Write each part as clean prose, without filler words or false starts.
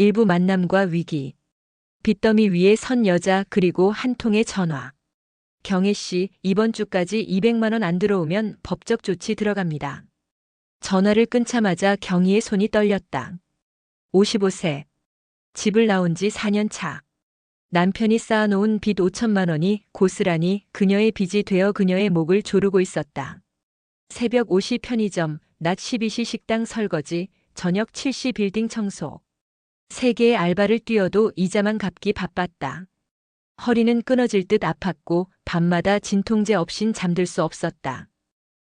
일부 만남과 위기. 빚더미 위에 선 여자 그리고 한 통의 전화. 경혜 씨, 이번 주까지 200만 원 안 들어오면 법적 조치 들어갑니다. 전화를 끊자마자 경희의 손이 떨렸다. 55세. 집을 나온 지 4년 차. 남편이 쌓아놓은 빚 5천만 원이 고스란히 그녀의 빚이 되어 그녀의 목을 조르고 있었다. 새벽 5시 편의점, 낮 12시 식당 설거지, 저녁 7시 빌딩 청소. 3개의 알바를 뛰어도 이자만 갚기 바빴다. 허리는 끊어질 듯 아팠고 밤마다 진통제 없인 잠들 수 없었다.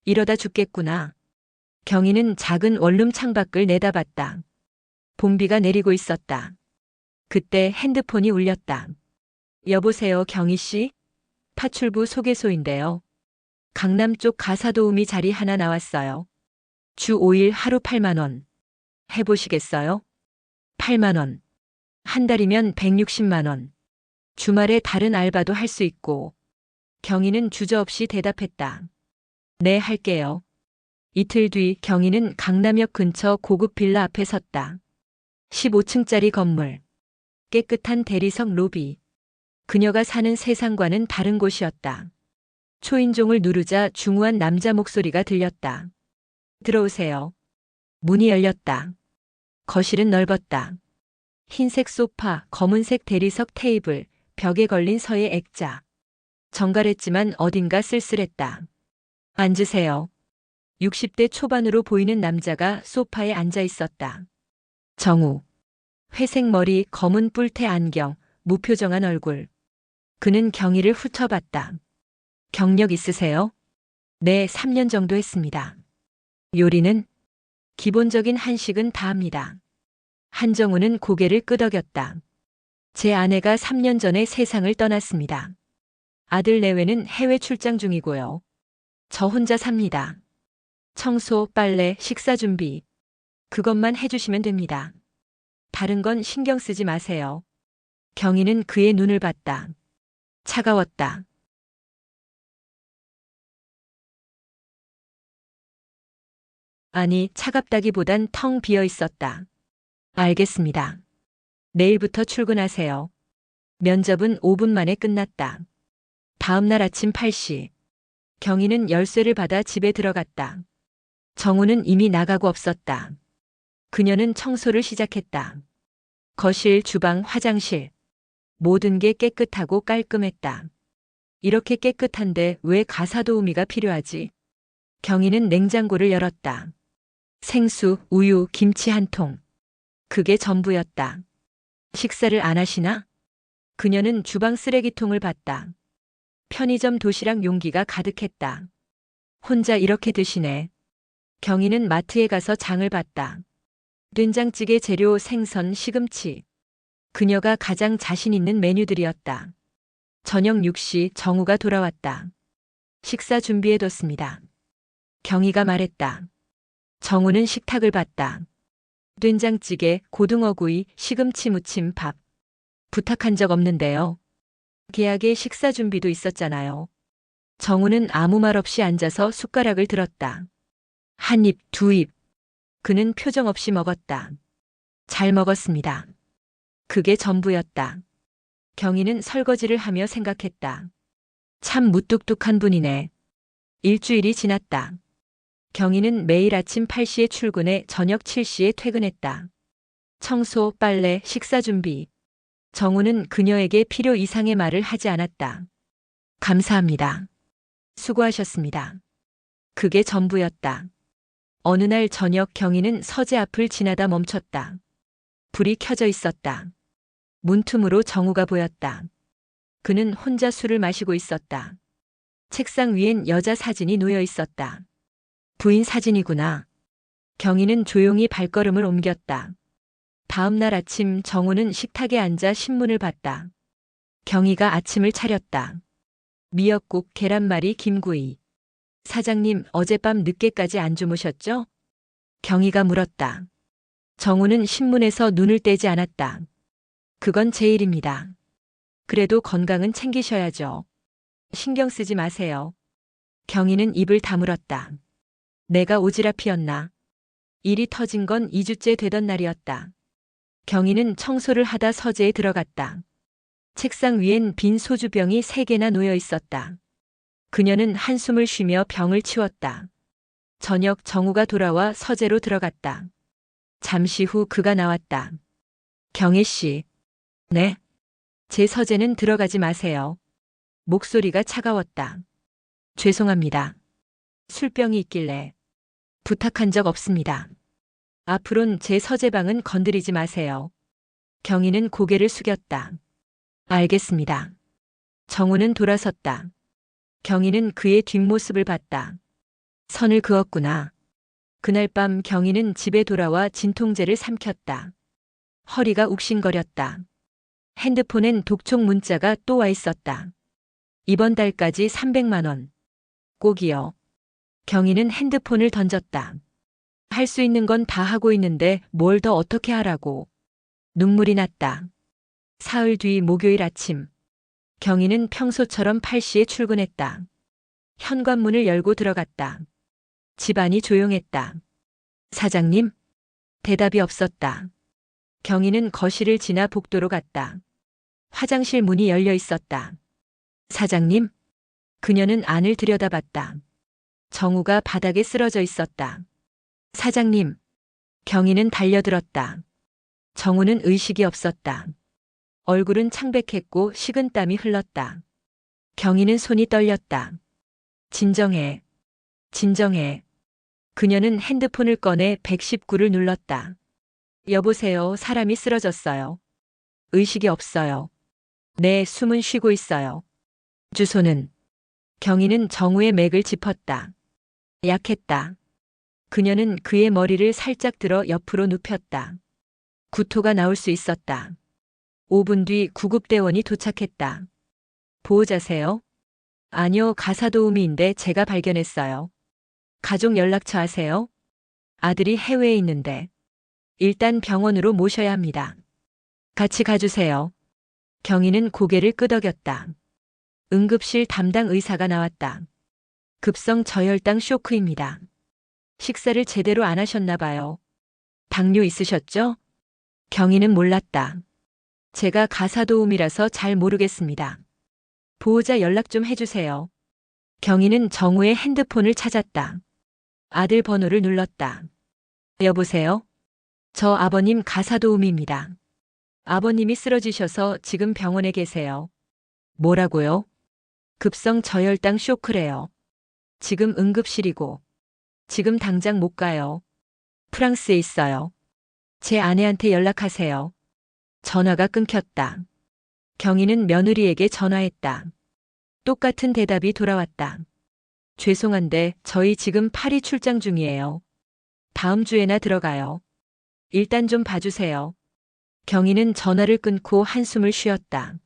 이러다 죽겠구나. 경희는 작은 원룸 창밖을 내다봤다. 봄비가 내리고 있었다. 그때 핸드폰이 울렸다. 여보세요, 경희 씨? 파출부 소개소인데요. 강남 쪽 가사도우미 자리 하나 나왔어요. 주 5일 하루 8만 원. 해보시겠어요? 8만 원. 한 달이면 160만 원. 주말에 다른 알바도 할 수 있고. 경희는 주저없이 대답했다. 네, 할게요. 이틀 뒤 경희는 강남역 근처 고급 빌라 앞에 섰다. 15층짜리 건물. 깨끗한 대리석 로비. 그녀가 사는 세상과는 다른 곳이었다. 초인종을 누르자 중후한 남자 목소리가 들렸다. 들어오세요. 문이 열렸다. 거실은 넓었다. 흰색 소파, 검은색 대리석 테이블, 벽에 걸린 서예 액자. 정갈했지만 어딘가 쓸쓸했다. 앉으세요. 60대 초반으로 보이는 남자가 소파에 앉아 있었다. 정우. 회색 머리, 검은 뿔테 안경, 무표정한 얼굴. 그는 경희를 훑어봤다. 경력 있으세요? 네, 3년 정도 했습니다. 요리는? 기본적인 한식은 다 합니다. 한정우는 고개를 끄덕였다. 제 아내가 3년 전에 세상을 떠났습니다. 아들 내외는 해외 출장 중이고요. 저 혼자 삽니다. 청소, 빨래, 식사 준비. 그것만 해주시면 됩니다. 다른 건 신경 쓰지 마세요. 경희는 그의 눈을 봤다. 차가웠다. 아니, 차갑다기보단 텅 비어 있었다. 알겠습니다. 내일부터 출근하세요. 면접은 5분 만에 끝났다. 다음 날 아침 8시. 경희는 열쇠를 받아 집에 들어갔다. 정우는 이미 나가고 없었다. 그녀는 청소를 시작했다. 거실, 주방, 화장실. 모든 게 깨끗하고 깔끔했다. 이렇게 깨끗한데 왜 가사도우미가 필요하지? 경희는 냉장고를 열었다. 생수, 우유, 김치 한 통. 그게 전부였다. 식사를 안 하시나? 그녀는 주방 쓰레기통을 봤다. 편의점 도시락 용기가 가득했다. 혼자 이렇게 드시네. 경희는 마트에 가서 장을 봤다. 된장찌개 재료, 생선, 시금치. 그녀가 가장 자신 있는 메뉴들이었다. 저녁 6시 정우가 돌아왔다. 식사 준비해뒀습니다. 경희가 말했다. 정우는 식탁을 봤다. 된장찌개, 고등어구이, 시금치 무침, 밥. 부탁한 적 없는데요. 계약에 식사 준비도 있었잖아요. 정우는 아무 말 없이 앉아서 숟가락을 들었다. 한 입, 두 입. 그는 표정 없이 먹었다. 잘 먹었습니다. 그게 전부였다. 경희는 설거지를 하며 생각했다. 참 무뚝뚝한 분이네. 일주일이 지났다. 경희는 매일 아침 8시에 출근해 저녁 7시에 퇴근했다. 청소, 빨래, 식사 준비. 정우는 그녀에게 필요 이상의 말을 하지 않았다. 감사합니다. 수고하셨습니다. 그게 전부였다. 어느 날 저녁 경희는 서재 앞을 지나다 멈췄다. 불이 켜져 있었다. 문틈으로 정우가 보였다. 그는 혼자 술을 마시고 있었다. 책상 위엔 여자 사진이 놓여 있었다. 부인 사진이구나. 경희는 조용히 발걸음을 옮겼다. 다음 날 아침 정우는 식탁에 앉아 신문을 봤다. 경희가 아침을 차렸다. 미역국, 계란말이, 김구이. 사장님, 어젯밤 늦게까지 안 주무셨죠? 경희가 물었다. 정우는 신문에서 눈을 떼지 않았다. 그건 제 일입니다. 그래도 건강은 챙기셔야죠. 신경 쓰지 마세요. 경희는 입을 다물었다. 내가 오지랖이었나? 일이 터진 건 2주째 되던 날이었다. 경희는 청소를 하다 서재에 들어갔다. 책상 위엔 빈 소주병이 3개나 놓여 있었다. 그녀는 한숨을 쉬며 병을 치웠다. 저녁 정우가 돌아와 서재로 들어갔다. 잠시 후 그가 나왔다. 경희 씨. 네. 제 서재는 들어가지 마세요. 목소리가 차가웠다. 죄송합니다. 술병이 있길래. 부탁한 적 없습니다. 앞으론 제 서재방은 건드리지 마세요. 경희는 고개를 숙였다. 알겠습니다. 정우는 돌아섰다. 경희는 그의 뒷모습을 봤다. 선을 그었구나. 그날 밤 경희는 집에 돌아와 진통제를 삼켰다. 허리가 욱신거렸다. 핸드폰엔 독촉 문자가 또 와 있었다. 이번 달까지 300만 원. 꼭이요. 경희는 핸드폰을 던졌다. 할 수 있는 건 다 하고 있는데 뭘 더 어떻게 하라고. 눈물이 났다. 사흘 뒤 목요일 아침. 경희는 평소처럼 8시에 출근했다. 현관문을 열고 들어갔다. 집안이 조용했다. 사장님? 대답이 없었다. 경희는 거실을 지나 복도로 갔다. 화장실 문이 열려 있었다. 사장님? 그녀는 안을 들여다봤다. 정우가 바닥에 쓰러져 있었다. 사장님. 경희는 달려들었다. 정우는 의식이 없었다. 얼굴은 창백했고 식은 땀이 흘렀다. 경희는 손이 떨렸다. 진정해. 진정해. 그녀는 핸드폰을 꺼내 119를 눌렀다. 여보세요. 사람이 쓰러졌어요. 의식이 없어요. 네, 숨은 쉬고 있어요. 주소는? 경희는 정우의 맥을 짚었다. 약했다. 그녀는 그의 머리를 살짝 들어 옆으로 눕혔다. 구토가 나올 수 있었다. 5분 뒤 구급대원이 도착했다. 보호자세요? 아니요, 가사도우미인데 제가 발견했어요. 가족 연락처 아세요? 아들이 해외에 있는데. 일단 병원으로 모셔야 합니다. 같이 가주세요. 경희는 고개를 끄덕였다. 응급실 담당 의사가 나왔다. 급성 저혈당 쇼크입니다. 식사를 제대로 안 하셨나 봐요. 당뇨 있으셨죠? 경희는 몰랐다. 제가 가사도우미라서 잘 모르겠습니다. 보호자 연락 좀 해주세요. 경희는 정우의 핸드폰을 찾았다. 아들 번호를 눌렀다. 여보세요? 저 아버님 가사도우미입니다. 아버님이 쓰러지셔서 지금 병원에 계세요. 뭐라고요? 급성 저혈당 쇼크래요. 지금 응급실이고. 지금 당장 못 가요. 프랑스에 있어요. 제 아내한테 연락하세요. 전화가 끊겼다. 경희는 며느리에게 전화했다. 똑같은 대답이 돌아왔다. 죄송한데 저희 지금 파리 출장 중이에요. 다음 주에나 들어가요. 일단 좀 봐주세요. 경희는 전화를 끊고 한숨을 쉬었다.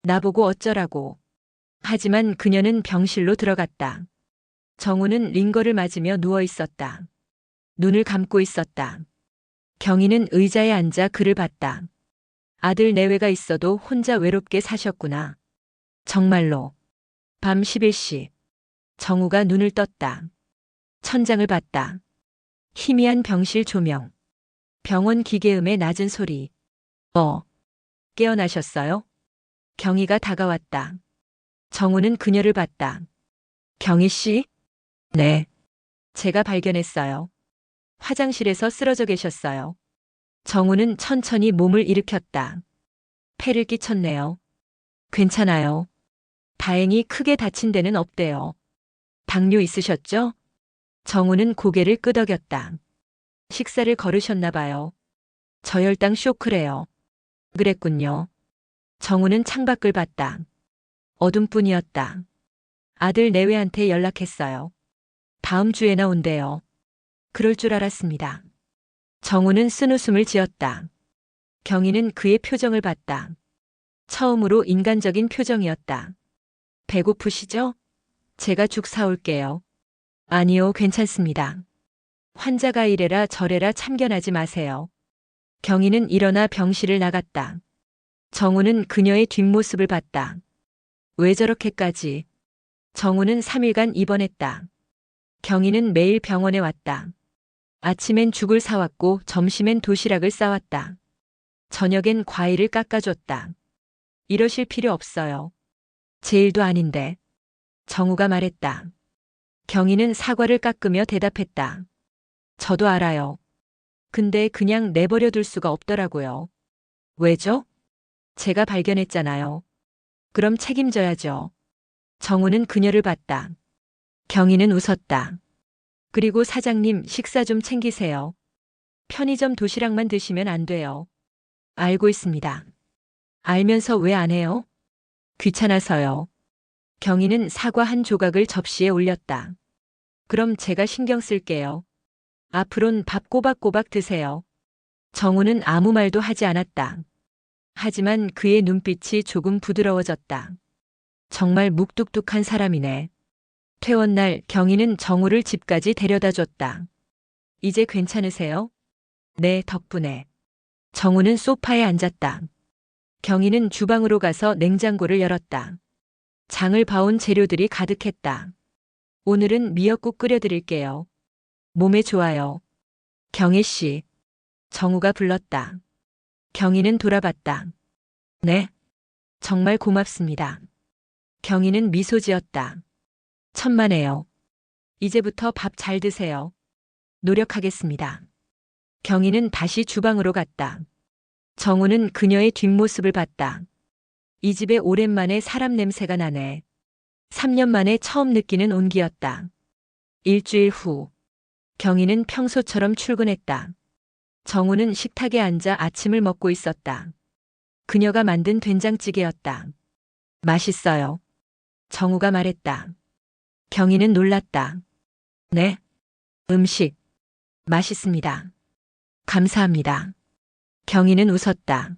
나보고 어쩌라고. 하지만 그녀는 병실로 들어갔다. 정우는 링거를 맞으며 누워 있었다. 눈을 감고 있었다. 경희는 의자에 앉아 그를 봤다. 아들 내외가 있어도 혼자 외롭게 사셨구나. 정말로. 밤 11시. 정우가 눈을 떴다. 천장을 봤다. 희미한 병실 조명. 병원 기계음의 낮은 소리. 깨어나셨어요? 경희가 다가왔다. 정우는 그녀를 봤다. 경희 씨? 네. 제가 발견했어요. 화장실에서 쓰러져 계셨어요. 정우는 천천히 몸을 일으켰다. 폐를 끼쳤네요. 괜찮아요. 다행히 크게 다친 데는 없대요. 당뇨 있으셨죠? 정우는 고개를 끄덕였다. 식사를 거르셨나 봐요. 저혈당 쇼크래요. 그랬군요. 정우는 창밖을 봤다. 어둠뿐이었다. 아들 내외한테 연락했어요. 다음 주에나 온대요. 그럴 줄 알았습니다. 정우는 쓴웃음을 지었다. 경희는 그의 표정을 봤다. 처음으로 인간적인 표정이었다. 배고프시죠? 제가 죽 사올게요. 아니요, 괜찮습니다. 환자가 이래라 저래라 참견하지 마세요. 경희는 일어나 병실을 나갔다. 정우는 그녀의 뒷모습을 봤다. 왜 저렇게까지? 정우는 3일간 입원했다. 경희는 매일 병원에 왔다. 아침엔 죽을 사왔고 점심엔 도시락을 싸왔다. 저녁엔 과일을 깎아줬다. 이러실 필요 없어요. 제 일도 아닌데. 정우가 말했다. 경희는 사과를 깎으며 대답했다. 저도 알아요. 근데 그냥 내버려 둘 수가 없더라고요. 왜죠? 제가 발견했잖아요. 그럼 책임져야죠. 정우는 그녀를 봤다. 경희는 웃었다. 그리고 사장님 식사 좀 챙기세요. 편의점 도시락만 드시면 안 돼요. 알고 있습니다. 알면서 왜 안 해요? 귀찮아서요. 경희는 사과 한 조각을 접시에 올렸다. 그럼 제가 신경 쓸게요. 앞으론 밥 꼬박꼬박 드세요. 정우는 아무 말도 하지 않았다. 하지만 그의 눈빛이 조금 부드러워졌다. 정말 묵뚝뚝한 사람이네. 퇴원날 경희는 정우를 집까지 데려다 줬다. 이제 괜찮으세요? 네, 덕분에. 정우는 소파에 앉았다. 경희는 주방으로 가서 냉장고를 열었다. 장을 봐온 재료들이 가득했다. 오늘은 미역국 끓여드릴게요. 몸에 좋아요. 경희 씨. 정우가 불렀다. 경희는 돌아봤다. 네. 정말 고맙습니다. 경희는 미소 지었다. 천만에요. 이제부터 밥 잘 드세요. 노력하겠습니다. 경희는 다시 주방으로 갔다. 정우는 그녀의 뒷모습을 봤다. 이 집에 오랜만에 사람 냄새가 나네. 3년 만에 처음 느끼는 온기였다. 일주일 후, 경희는 평소처럼 출근했다. 정우는 식탁에 앉아 아침을 먹고 있었다. 그녀가 만든 된장찌개였다. 맛있어요. 정우가 말했다. 경희는 놀랐다. 네. 음식. 맛있습니다. 감사합니다. 경희는 웃었다.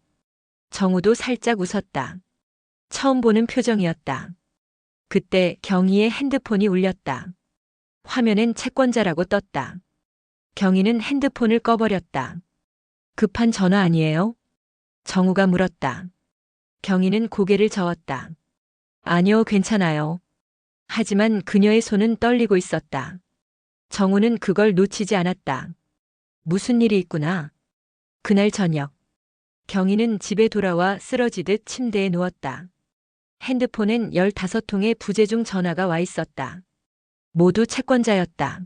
정우도 살짝 웃었다. 처음 보는 표정이었다. 그때 경희의 핸드폰이 울렸다. 화면엔 채권자라고 떴다. 경희는 핸드폰을 꺼버렸다. 급한 전화 아니에요? 정우가 물었다. 경희는 고개를 저었다. 아니요, 괜찮아요. 하지만 그녀의 손은 떨리고 있었다. 정우는 그걸 놓치지 않았다. 무슨 일이 있구나. 그날 저녁, 경희는 집에 돌아와 쓰러지듯 침대에 누웠다. 핸드폰엔 15통의 부재중 전화가 와 있었다. 모두 채권자였다.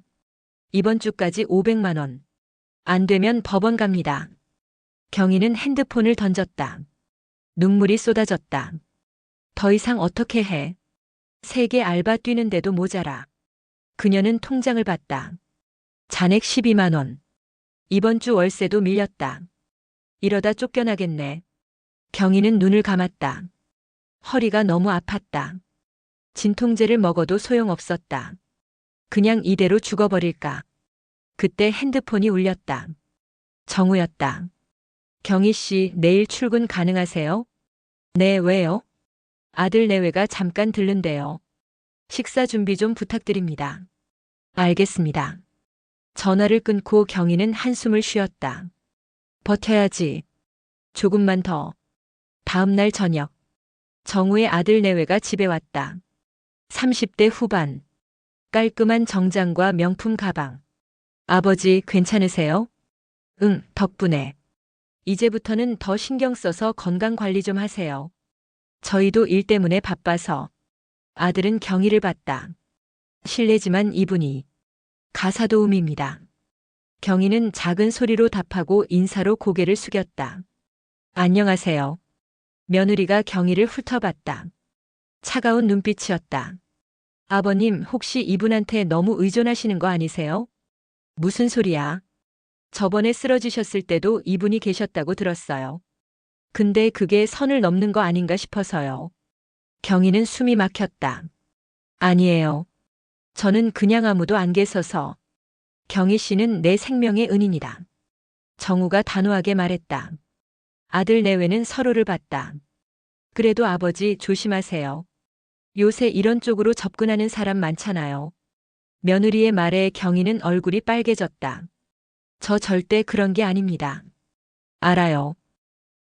이번 주까지 500만 원. 안 되면 법원 갑니다. 경희는 핸드폰을 던졌다. 눈물이 쏟아졌다. 더 이상 어떻게 해? 3개 알바 뛰는데도 모자라. 그녀는 통장을 봤다. 잔액 12만 원. 이번 주 월세도 밀렸다. 이러다 쫓겨나겠네. 경희는 눈을 감았다. 허리가 너무 아팠다. 진통제를 먹어도 소용없었다. 그냥 이대로 죽어버릴까. 그때 핸드폰이 울렸다. 정우였다. 경희 씨, 내일 출근 가능하세요? 네, 왜요? 아들 내외가 잠깐 들른대요. 식사 준비 좀 부탁드립니다. 알겠습니다. 전화를 끊고 경희는 한숨을 쉬었다. 버텨야지. 조금만 더. 다음 날 저녁. 정우의 아들 내외가 집에 왔다. 30대 후반. 깔끔한 정장과 명품 가방. 아버지, 괜찮으세요? 응, 덕분에. 이제부터는 더 신경 써서 건강 관리 좀 하세요. 저희도 일 때문에 바빠서. 아들은 경희를 봤다. 실례지만 이분이 가사도우미입니다. 경희는 작은 소리로 답하고 인사로 고개를 숙였다. 안녕하세요. 며느리가 경희를 훑어봤다. 차가운 눈빛이었다. 아버님, 혹시 이분한테 너무 의존하시는 거 아니세요? 무슨 소리야? 저번에 쓰러지셨을 때도 이분이 계셨다고 들었어요. 근데 그게 선을 넘는 거 아닌가 싶어서요. 경희는 숨이 막혔다. 아니에요. 저는 그냥 아무도 안 계셔서. 경희 씨는 내 생명의 은인이다. 정우가 단호하게 말했다. 아들 내외는 서로를 봤다. 그래도 아버지 조심하세요. 요새 이런 쪽으로 접근하는 사람 많잖아요. 며느리의 말에 경희는 얼굴이 빨개졌다. 저 절대 그런 게 아닙니다. 알아요.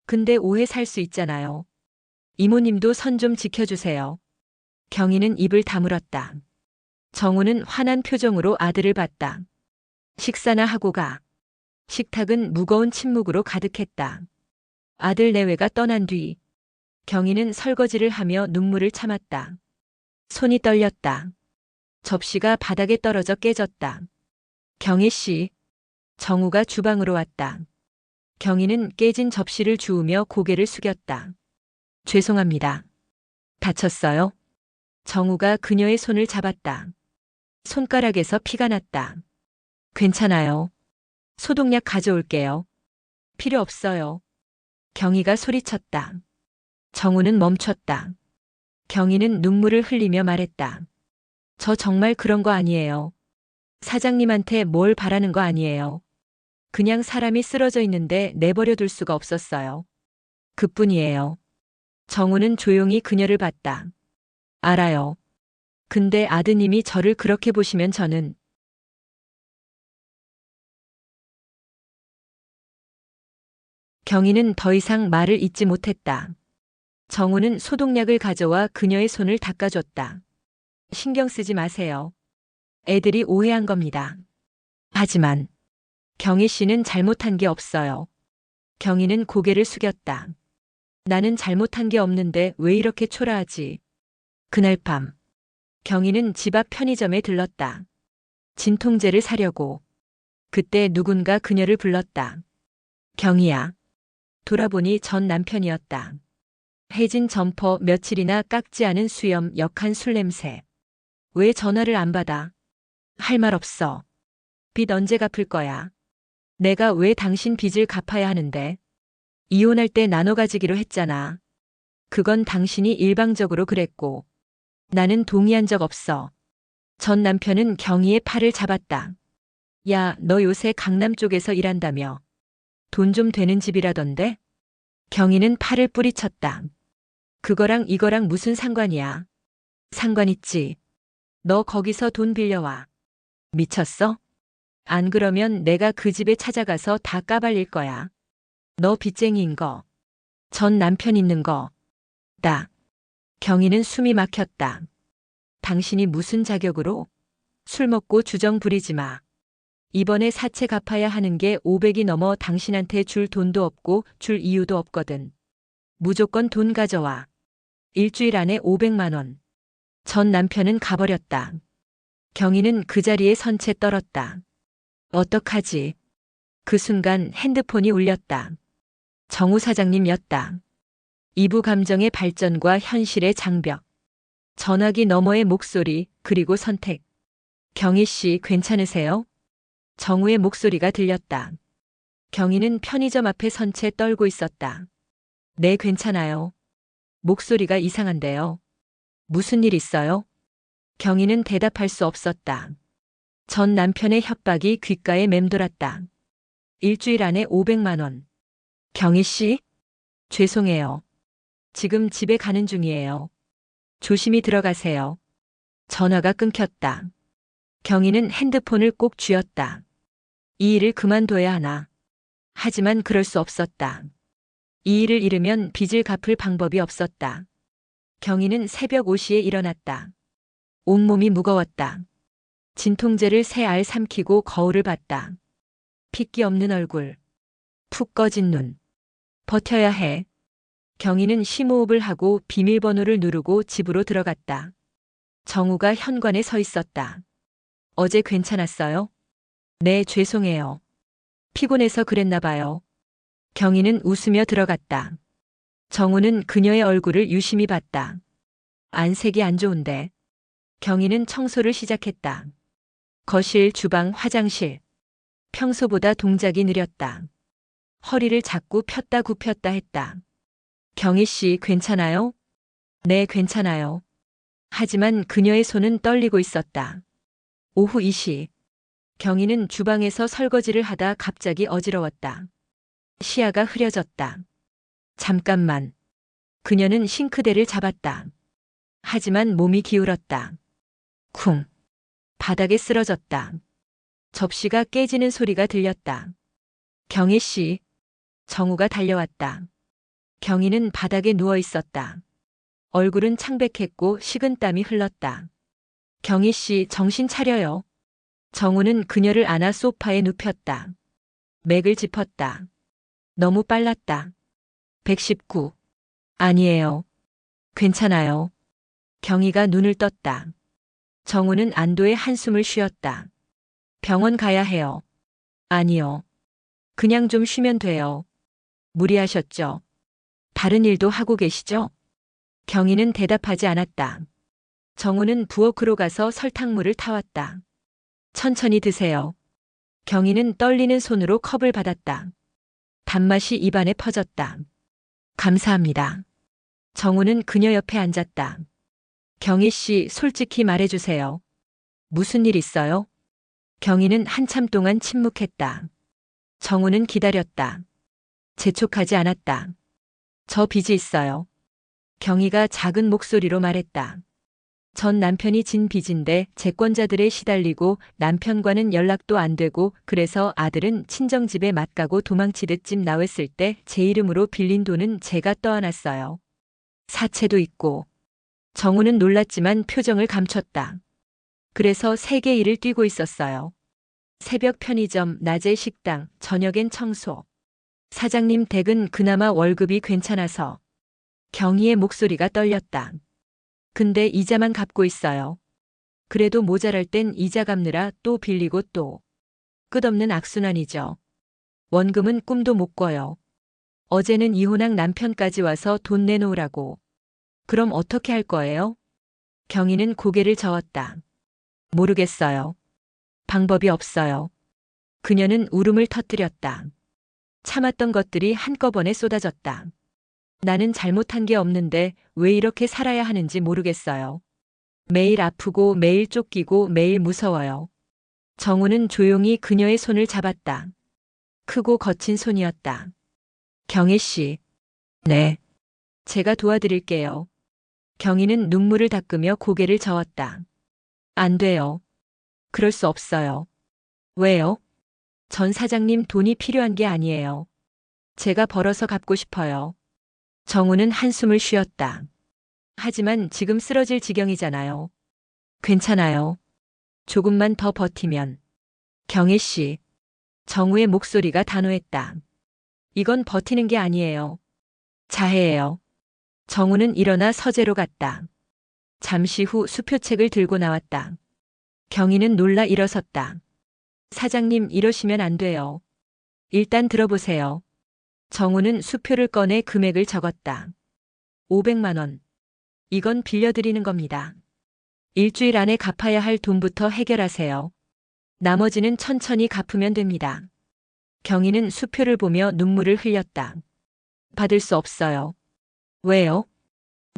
근데 오해 살 수 있잖아요. 이모님도 선 좀 지켜주세요. 경희는 입을 다물었다. 정우는 화난 표정으로 아들을 봤다. 식사나 하고 가. 식탁은 무거운 침묵으로 가득했다. 아들 내외가 떠난 뒤 경희는 설거지를 하며 눈물을 참았다. 손이 떨렸다. 접시가 바닥에 떨어져 깨졌다. 경희 씨. 정우가 주방으로 왔다. 경희는 깨진 접시를 주우며 고개를 숙였다. 죄송합니다. 다쳤어요? 정우가 그녀의 손을 잡았다. 손가락에서 피가 났다. 괜찮아요. 소독약 가져올게요. 필요 없어요. 경희가 소리쳤다. 정우는 멈췄다. 경희는 눈물을 흘리며 말했다. 저 정말 그런 거 아니에요. 사장님한테 뭘 바라는 거 아니에요. 그냥 사람이 쓰러져 있는데 내버려 둘 수가 없었어요. 그뿐이에요. 정우는 조용히 그녀를 봤다. 알아요. 근데 아드님이 저를 그렇게 보시면 저는 경희는 더 이상 말을 잇지 못했다. 정우는 소독약을 가져와 그녀의 손을 닦아줬다. 신경 쓰지 마세요. 애들이 오해한 겁니다. 하지만 경희 씨는 잘못한 게 없어요. 경희는 고개를 숙였다. 나는 잘못한 게 없는데 왜 이렇게 초라하지? 그날 밤 경희는 집 앞 편의점에 들렀다. 진통제를 사려고. 그때 누군가 그녀를 불렀다. 경희야. 돌아보니 전 남편이었다. 해진 점퍼, 며칠이나 깎지 않은 수염, 역한 술 냄새. 왜 전화를 안 받아? 할 말 없어. 빚 언제 갚을 거야? 내가 왜 당신 빚을 갚아야 하는데? 이혼할 때 나눠 가지기로 했잖아. 그건 당신이 일방적으로 그랬고. 나는 동의한 적 없어. 전 남편은 경희의 팔을 잡았다. 야, 너 요새 강남 쪽에서 일한다며. 돈 좀 되는 집이라던데? 경희는 팔을 뿌리쳤다. 그거랑 이거랑 무슨 상관이야? 상관 있지. 너 거기서 돈 빌려와. 미쳤어? 안 그러면 내가 그 집에 찾아가서 다 까발릴 거야. 너 빚쟁이인 거. 전 남편 있는 거. 나. 경희는 숨이 막혔다. 당신이 무슨 자격으로? 술 먹고 주정 부리지 마. 이번에 사채 갚아야 하는 게 500이 넘어 당신한테 줄 돈도 없고 줄 이유도 없거든. 무조건 돈 가져와. 일주일 안에 500만 원. 전 남편은 가버렸다. 경희는 그 자리에 선 채 떨었다. 어떡하지? 그 순간 핸드폰이 울렸다. 정우 사장님이었다. 이부 감정의 발전과 현실의 장벽. 전화기 너머의 목소리, 그리고 선택. 경희 씨 괜찮으세요? 정우의 목소리가 들렸다. 경희는 편의점 앞에 선 채 떨고 있었다. 네, 괜찮아요. 목소리가 이상한데요. 무슨 일 있어요? 경희는 대답할 수 없었다. 전 남편의 협박이 귓가에 맴돌았다. 일주일 안에 500만 원. 경희 씨? 죄송해요. 지금 집에 가는 중이에요. 조심히 들어가세요. 전화가 끊겼다. 경희는 핸드폰을 꼭 쥐었다. 이 일을 그만둬야 하나. 하지만 그럴 수 없었다. 이 일을 잃으면 빚을 갚을 방법이 없었다. 경희는 새벽 5시에 일어났다. 온몸이 무거웠다. 진통제를 새 알 삼키고 거울을 봤다. 핏기 없는 얼굴. 푹 꺼진 눈. 버텨야 해. 경희는 심호흡을 하고 비밀번호를 누르고 집으로 들어갔다. 정우가 현관에 서 있었다. 어제 괜찮았어요? 네, 죄송해요. 피곤해서 그랬나 봐요. 경희는 웃으며 들어갔다. 정우는 그녀의 얼굴을 유심히 봤다. 안색이 안 좋은데. 경희는 청소를 시작했다. 거실, 주방, 화장실. 평소보다 동작이 느렸다. 허리를 자꾸 폈다 굽혔다 했다. 경희 씨 괜찮아요? 네, 괜찮아요. 하지만 그녀의 손은 떨리고 있었다. 오후 2시. 경희는 주방에서 설거지를 하다 갑자기 어지러웠다. 시야가 흐려졌다. 잠깐만. 그녀는 싱크대를 잡았다. 하지만 몸이 기울었다. 쿵. 바닥에 쓰러졌다. 접시가 깨지는 소리가 들렸다. 경희 씨. 정우가 달려왔다. 경희는 바닥에 누워 있었다. 얼굴은 창백했고 식은땀이 흘렀다. 경희 씨 정신 차려요. 정우는 그녀를 안아 소파에 눕혔다. 맥을 짚었다. 너무 빨랐다. 119. 아니에요. 괜찮아요. 경희가 눈을 떴다. 정우는 안도의 한숨을 쉬었다. 병원 가야 해요. 아니요. 그냥 좀 쉬면 돼요. 무리하셨죠? 다른 일도 하고 계시죠? 경희는 대답하지 않았다. 정우는 부엌으로 가서 설탕물을 타왔다. 천천히 드세요. 경희는 떨리는 손으로 컵을 받았다. 단맛이 입안에 퍼졌다. 감사합니다. 정우는 그녀 옆에 앉았다. 경희 씨, 솔직히 말해주세요. 무슨 일 있어요? 경희는 한참 동안 침묵했다. 정우는 기다렸다. 재촉하지 않았다. 저 빚이 있어요. 경희가 작은 목소리로 말했다. 전 남편이 진 빚인데 채권자들에 시달리고 남편과는 연락도 안 되고 그래서 아들은 친정집에 맞가고 도망치듯 집 나왔을 때 제 이름으로 빌린 돈은 제가 떠안았어요. 사채도 있고. 정우는 놀랐지만 표정을 감췄다. 그래서 세계 일을 뛰고 있었어요. 새벽 편의점, 낮에 식당, 저녁엔 청소. 사장님 댁은 그나마 월급이 괜찮아서. 경희의 목소리가 떨렸다. 근데 이자만 갚고 있어요. 그래도 모자랄 땐 이자 갚느라 또 빌리고 또. 끝없는 악순환이죠. 원금은 꿈도 못 꿔요. 어제는 이혼한 남편까지 와서 돈 내놓으라고. 그럼 어떻게 할 거예요? 경희는 고개를 저었다. 모르겠어요. 방법이 없어요. 그녀는 울음을 터뜨렸다. 참았던 것들이 한꺼번에 쏟아졌다. 나는 잘못한 게 없는데 왜 이렇게 살아야 하는지 모르겠어요. 매일 아프고 매일 쫓기고 매일 무서워요. 정우는 조용히 그녀의 손을 잡았다. 크고 거친 손이었다. 경희 씨. 네. 제가 도와드릴게요. 경희는 눈물을 닦으며 고개를 저었다. 안 돼요. 그럴 수 없어요. 왜요? 전 사장님 돈이 필요한 게 아니에요. 제가 벌어서 갚고 싶어요. 정우는 한숨을 쉬었다. 하지만 지금 쓰러질 지경이잖아요. 괜찮아요. 조금만 더 버티면. 경희 씨. 정우의 목소리가 단호했다. 이건 버티는 게 아니에요. 자해예요. 정우는 일어나 서재로 갔다. 잠시 후 수표책을 들고 나왔다. 경희는 놀라 일어섰다. 사장님, 이러시면 안 돼요. 일단 들어보세요. 정우는 수표를 꺼내 금액을 적었다. 500만 원. 이건 빌려드리는 겁니다. 일주일 안에 갚아야 할 돈부터 해결하세요. 나머지는 천천히 갚으면 됩니다. 경희는 수표를 보며 눈물을 흘렸다. 받을 수 없어요. 왜요?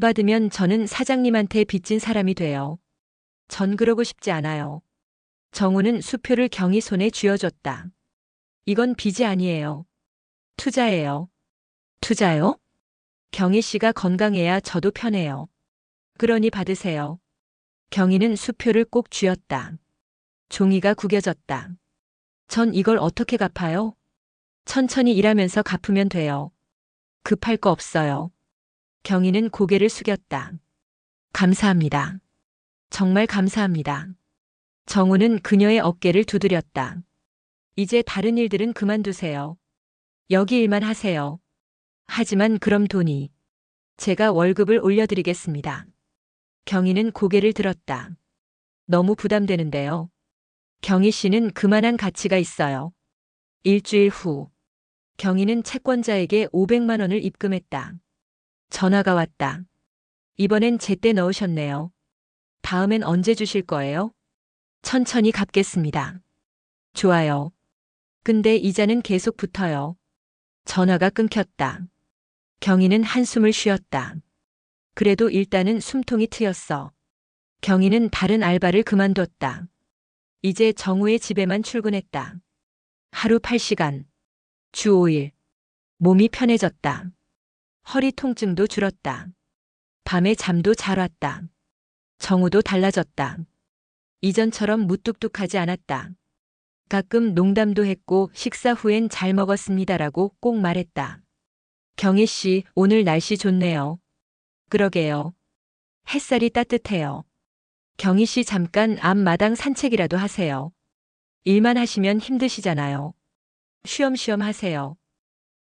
받으면 저는 사장님한테 빚진 사람이 돼요. 전 그러고 싶지 않아요. 정우는 수표를 경희 손에 쥐어줬다. 이건 빚이 아니에요. 투자예요. 투자요? 경희 씨가 건강해야 저도 편해요. 그러니 받으세요. 경희는 수표를 꼭 쥐었다. 종이가 구겨졌다. 전 이걸 어떻게 갚아요? 천천히 일하면서 갚으면 돼요. 급할 거 없어요. 경희는 고개를 숙였다. 감사합니다. 정말 감사합니다. 정우는 그녀의 어깨를 두드렸다. 이제 다른 일들은 그만두세요. 여기 일만 하세요. 하지만 그럼 돈이. 제가 월급을 올려드리겠습니다. 경희는 고개를 들었다. 너무 부담되는데요. 경희 씨는 그만한 가치가 있어요. 일주일 후. 경희는 채권자에게 500만 원을 입금했다. 전화가 왔다. 이번엔 제때 넣으셨네요. 다음엔 언제 주실 거예요? 천천히 갚겠습니다. 좋아요. 근데 이자는 계속 붙어요. 전화가 끊겼다. 경희는 한숨을 쉬었다. 그래도 일단은 숨통이 트였어. 경희는 다른 알바를 그만뒀다. 이제 정우의 집에만 출근했다. 하루 8시간. 주 5일. 몸이 편해졌다. 허리 통증도 줄었다. 밤에 잠도 잘 왔다. 정우도 달라졌다. 이전처럼 무뚝뚝하지 않았다. 가끔 농담도 했고 식사 후엔 잘 먹었습니다라고 꼭 말했다. 경희 씨, 오늘 날씨 좋네요. 그러게요. 햇살이 따뜻해요. 경희 씨 잠깐 앞마당 산책이라도 하세요. 일만 하시면 힘드시잖아요. 쉬엄쉬엄 하세요.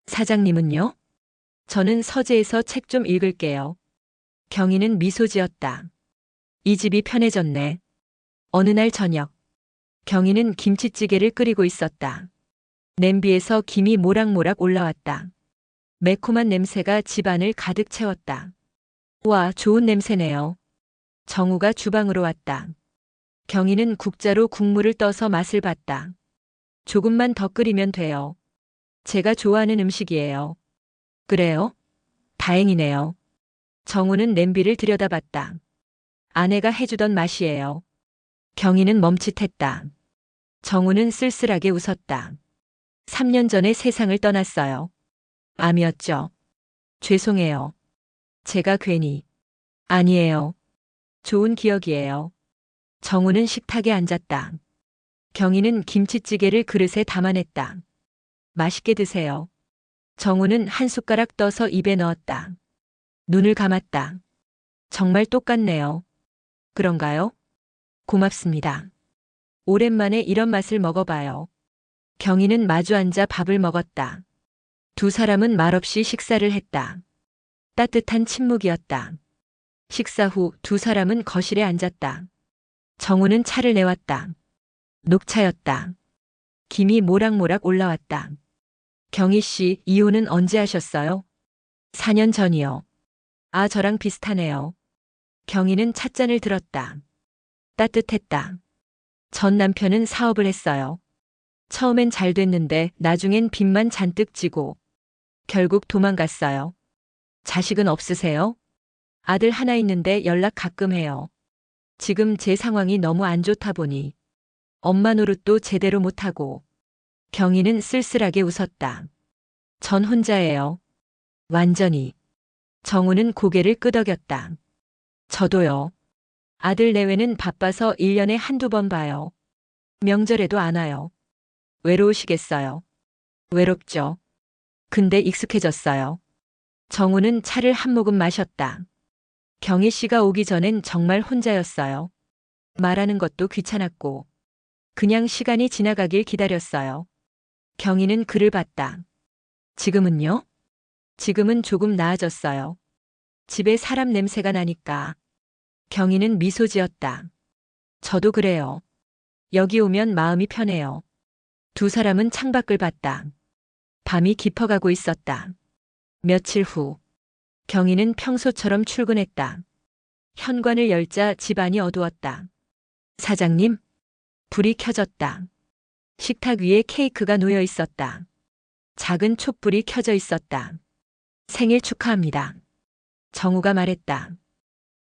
사장님은요? 저는 서재에서 책 좀 읽을게요. 경희는 미소 지었다. 이 집이 편해졌네. 어느 날 저녁, 경희는 김치찌개를 끓이고 있었다. 냄비에서 김이 모락모락 올라왔다. 매콤한 냄새가 집안을 가득 채웠다. 와, 좋은 냄새네요. 정우가 주방으로 왔다. 경희는 국자로 국물을 떠서 맛을 봤다. 조금만 더 끓이면 돼요. 제가 좋아하는 음식이에요. 그래요? 다행이네요. 정우는 냄비를 들여다봤다. 아내가 해주던 맛이에요. 경희는 멈칫했다. 정우는 쓸쓸하게 웃었다. 3년 전에 세상을 떠났어요. 암이었죠. 죄송해요. 제가 괜히. 아니에요. 좋은 기억이에요. 정우는 식탁에 앉았다. 경희는 김치찌개를 그릇에 담아냈다. 맛있게 드세요. 정우는 한 숟가락 떠서 입에 넣었다. 눈을 감았다. 정말 똑같네요. 그런가요? 고맙습니다. 오랜만에 이런 맛을 먹어봐요. 경희는 마주 앉아 밥을 먹었다. 두 사람은 말없이 식사를 했다. 따뜻한 침묵이었다. 식사 후 두 사람은 거실에 앉았다. 정우는 차를 내왔다. 녹차였다. 김이 모락모락 올라왔다. 경희 씨, 이혼은 언제 하셨어요? 4년 전이요. 아, 저랑 비슷하네요. 경희는 찻잔을 들었다. 따뜻했다. 전 남편은 사업을 했어요. 처음엔 잘 됐는데 나중엔 빚만 잔뜩 지고 결국 도망갔어요. 자식은 없으세요? 아들 하나 있는데 연락 가끔 해요. 지금 제 상황이 너무 안 좋다 보니 엄마 노릇도 제대로 못하고. 경희는 쓸쓸하게 웃었다. 전 혼자예요. 완전히. 정우는 고개를 끄덕였다. 저도요. 아들 내외는 바빠서 1년에 한두 번 봐요. 명절에도 안 와요. 외로우시겠어요? 외롭죠. 근데 익숙해졌어요. 정우는 차를 한 모금 마셨다. 경희 씨가 오기 전엔 정말 혼자였어요. 말하는 것도 귀찮았고 그냥 시간이 지나가길 기다렸어요. 경희는 그를 봤다. 지금은요? 지금은 조금 나아졌어요. 집에 사람 냄새가 나니까. 경희는 미소 지었다. 저도 그래요. 여기 오면 마음이 편해요. 두 사람은 창밖을 봤다. 밤이 깊어가고 있었다. 며칠 후, 경희는 평소처럼 출근했다. 현관을 열자 집안이 어두웠다. 사장님, 불이 켜졌다. 식탁 위에 케이크가 놓여 있었다. 작은 촛불이 켜져 있었다. 생일 축하합니다. 정우가 말했다.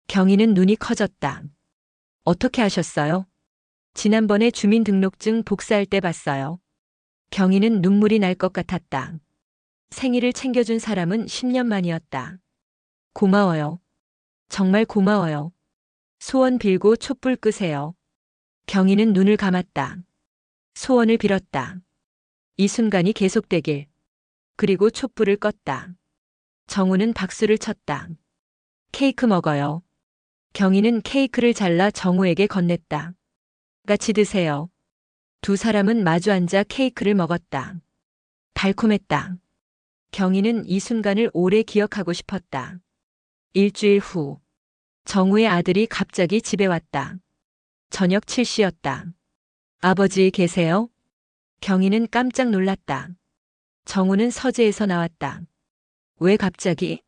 경희는 눈이 커졌다. 어떻게 하셨어요? 지난번에 주민등록증 복사할 때 봤어요. 경희는 눈물이 날 것 같았다. 생일을 챙겨준 사람은 10년 만이었다. 고마워요. 정말 고마워요. 소원 빌고 촛불 끄세요. 경희는 눈을 감았다. 소원을 빌었다. 이 순간이 계속되길. 그리고 촛불을 껐다. 정우는 박수를 쳤다. 케이크 먹어요. 경희는 케이크를 잘라 정우에게 건넸다. 같이 드세요. 두 사람은 마주 앉아 케이크를 먹었다. 달콤했다. 경희는 이 순간을 오래 기억하고 싶었다. 일주일 후, 정우의 아들이 갑자기 집에 왔다. 저녁 7시였다. 아버지 계세요? 경희는 깜짝 놀랐다. 정우는 서재에서 나왔다. 왜 갑자기?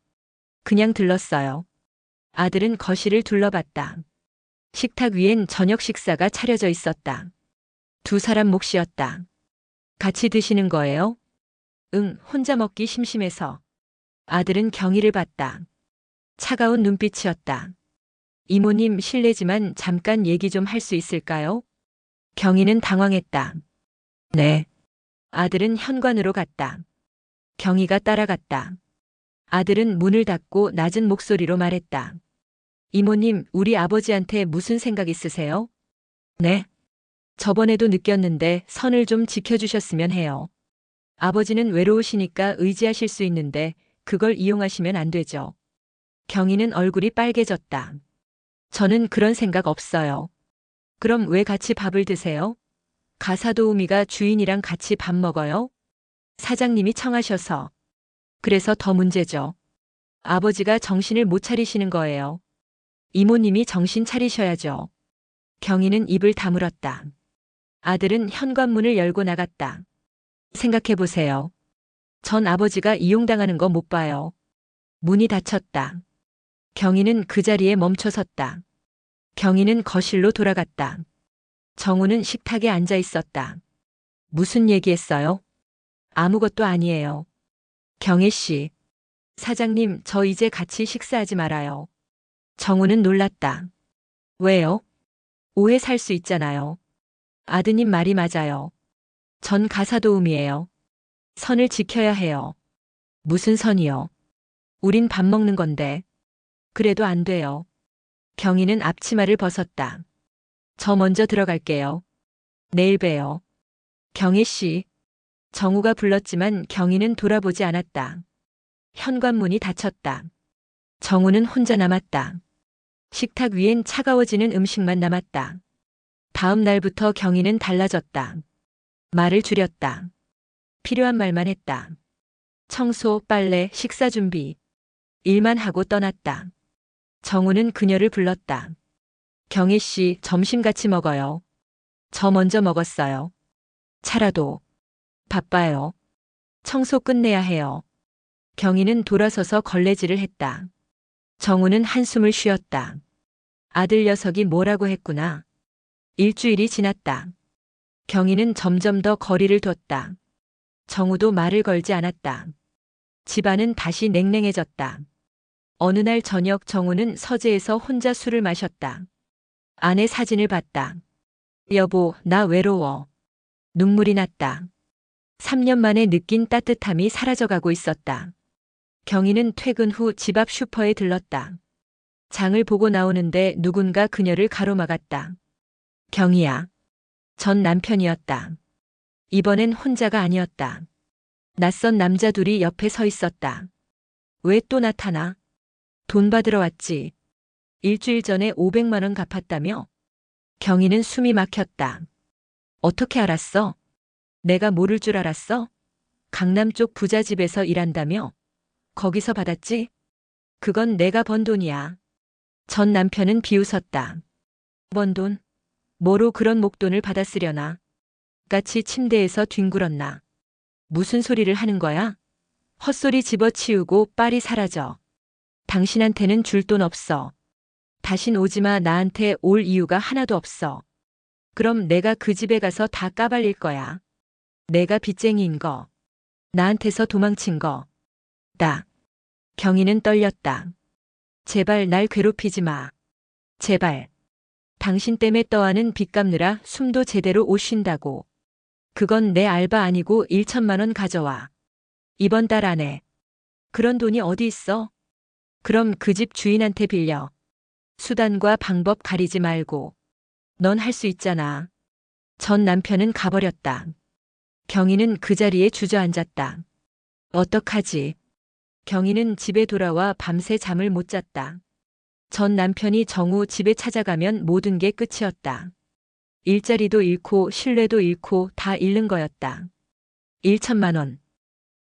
그냥 들렀어요. 아들은 거실을 둘러봤다. 식탁 위엔 저녁 식사가 차려져 있었다. 두 사람 몫이었다. 같이 드시는 거예요? 응, 혼자 먹기 심심해서. 아들은 경희를 봤다. 차가운 눈빛이었다. 이모님 실례지만 잠깐 얘기 좀 할 수 있을까요? 경희는 당황했다. 네. 아들은 현관으로 갔다. 경희가 따라갔다. 아들은 문을 닫고 낮은 목소리로 말했다. 이모님, 우리 아버지한테 무슨 생각 있으세요? 네. 저번에도 느꼈는데 선을 좀 지켜주셨으면 해요. 아버지는 외로우시니까 의지하실 수 있는데 그걸 이용하시면 안 되죠. 경희는 얼굴이 빨개졌다. 저는 그런 생각 없어요. 그럼 왜 같이 밥을 드세요? 가사도우미가 주인이랑 같이 밥 먹어요? 사장님이 청하셔서. 그래서 더 문제죠. 아버지가 정신을 못 차리시는 거예요. 이모님이 정신 차리셔야죠. 경희는 입을 다물었다. 아들은 현관문을 열고 나갔다. 생각해 보세요. 전 아버지가 이용당하는 거 못 봐요. 문이 닫혔다. 경희는 그 자리에 멈춰 섰다. 경희는 거실로 돌아갔다. 정우는 식탁에 앉아 있었다. 무슨 얘기했어요? 아무것도 아니에요. 경혜 씨. 사장님, 저 이제 같이 식사하지 말아요. 정우는 놀랐다. 왜요? 오해 살 수 있잖아요. 아드님 말이 맞아요. 전 가사도우미예요. 선을 지켜야 해요. 무슨 선이요? 우린 밥 먹는 건데. 그래도 안 돼요. 경희는 앞치마를 벗었다. 저 먼저 들어갈게요. 내일 봬요. 경희 씨. 정우가 불렀지만 경희는 돌아보지 않았다. 현관문이 닫혔다. 정우는 혼자 남았다. 식탁 위엔 차가워지는 음식만 남았다. 다음 날부터 경희는 달라졌다. 말을 줄였다. 필요한 말만 했다. 청소, 빨래, 식사 준비. 일만 하고 떠났다. 정우는 그녀를 불렀다. 경희 씨, 점심 같이 먹어요. 저 먼저 먹었어요. 차라도. 바빠요. 청소 끝내야 해요. 경희는 돌아서서 걸레질을 했다. 정우는 한숨을 쉬었다. 아들 녀석이 뭐라고 했구나. 일주일이 지났다. 경희는 점점 더 거리를 뒀다. 정우도 말을 걸지 않았다. 집안은 다시 냉랭해졌다. 어느 날 저녁 정우는 서재에서 혼자 술을 마셨다. 아내 사진을 봤다. 여보, 나 외로워. 눈물이 났다. 3년 만에 느낀 따뜻함이 사라져가고 있었다. 경희는 퇴근 후 집 앞 슈퍼에 들렀다. 장을 보고 나오는데 누군가 그녀를 가로막았다. 경희야. 전 남편이었다. 이번엔 혼자가 아니었다. 낯선 남자 둘이 옆에 서 있었다. 왜 또 나타나? 돈 받으러 왔지. 일주일 전에 500만 원 갚았다며? 경희는 숨이 막혔다. 어떻게 알았어? 내가 모를 줄 알았어? 강남 쪽 부잣집에서 일한다며? 거기서 받았지? 그건 내가 번 돈이야. 전 남편은 비웃었다. 번 돈? 뭐로 그런 목돈을 받았으려나? 같이 침대에서 뒹굴었나? 무슨 소리를 하는 거야? 헛소리 집어치우고 빨리 사라져. 당신한테는 줄 돈 없어. 다신 오지마. 나한테 올 이유가 하나도 없어. 그럼 내가 그 집에 가서 다 까발릴 거야. 내가 빚쟁이인 거. 나한테서 도망친 거. 나. 경희는 떨렸다. 제발 날 괴롭히지 마. 제발. 당신 때문에 떠하는 빚 갚느라 숨도 제대로 못 쉰다고. 그건 내 알바 아니고 1천만 원 가져와. 이번 달 안에. 그런 돈이 어디 있어? 그럼 그 집 주인한테 빌려. 수단과 방법 가리지 말고. 넌 할 수 있잖아. 전 남편은 가버렸다. 경희는 그 자리에 주저앉았다. 어떡하지? 경희는 집에 돌아와 밤새 잠을 못 잤다. 전 남편이 정우 집에 찾아가면 모든 게 끝이었다. 일자리도 잃고 신뢰도 잃고 다 잃는 거였다. 1천만 원.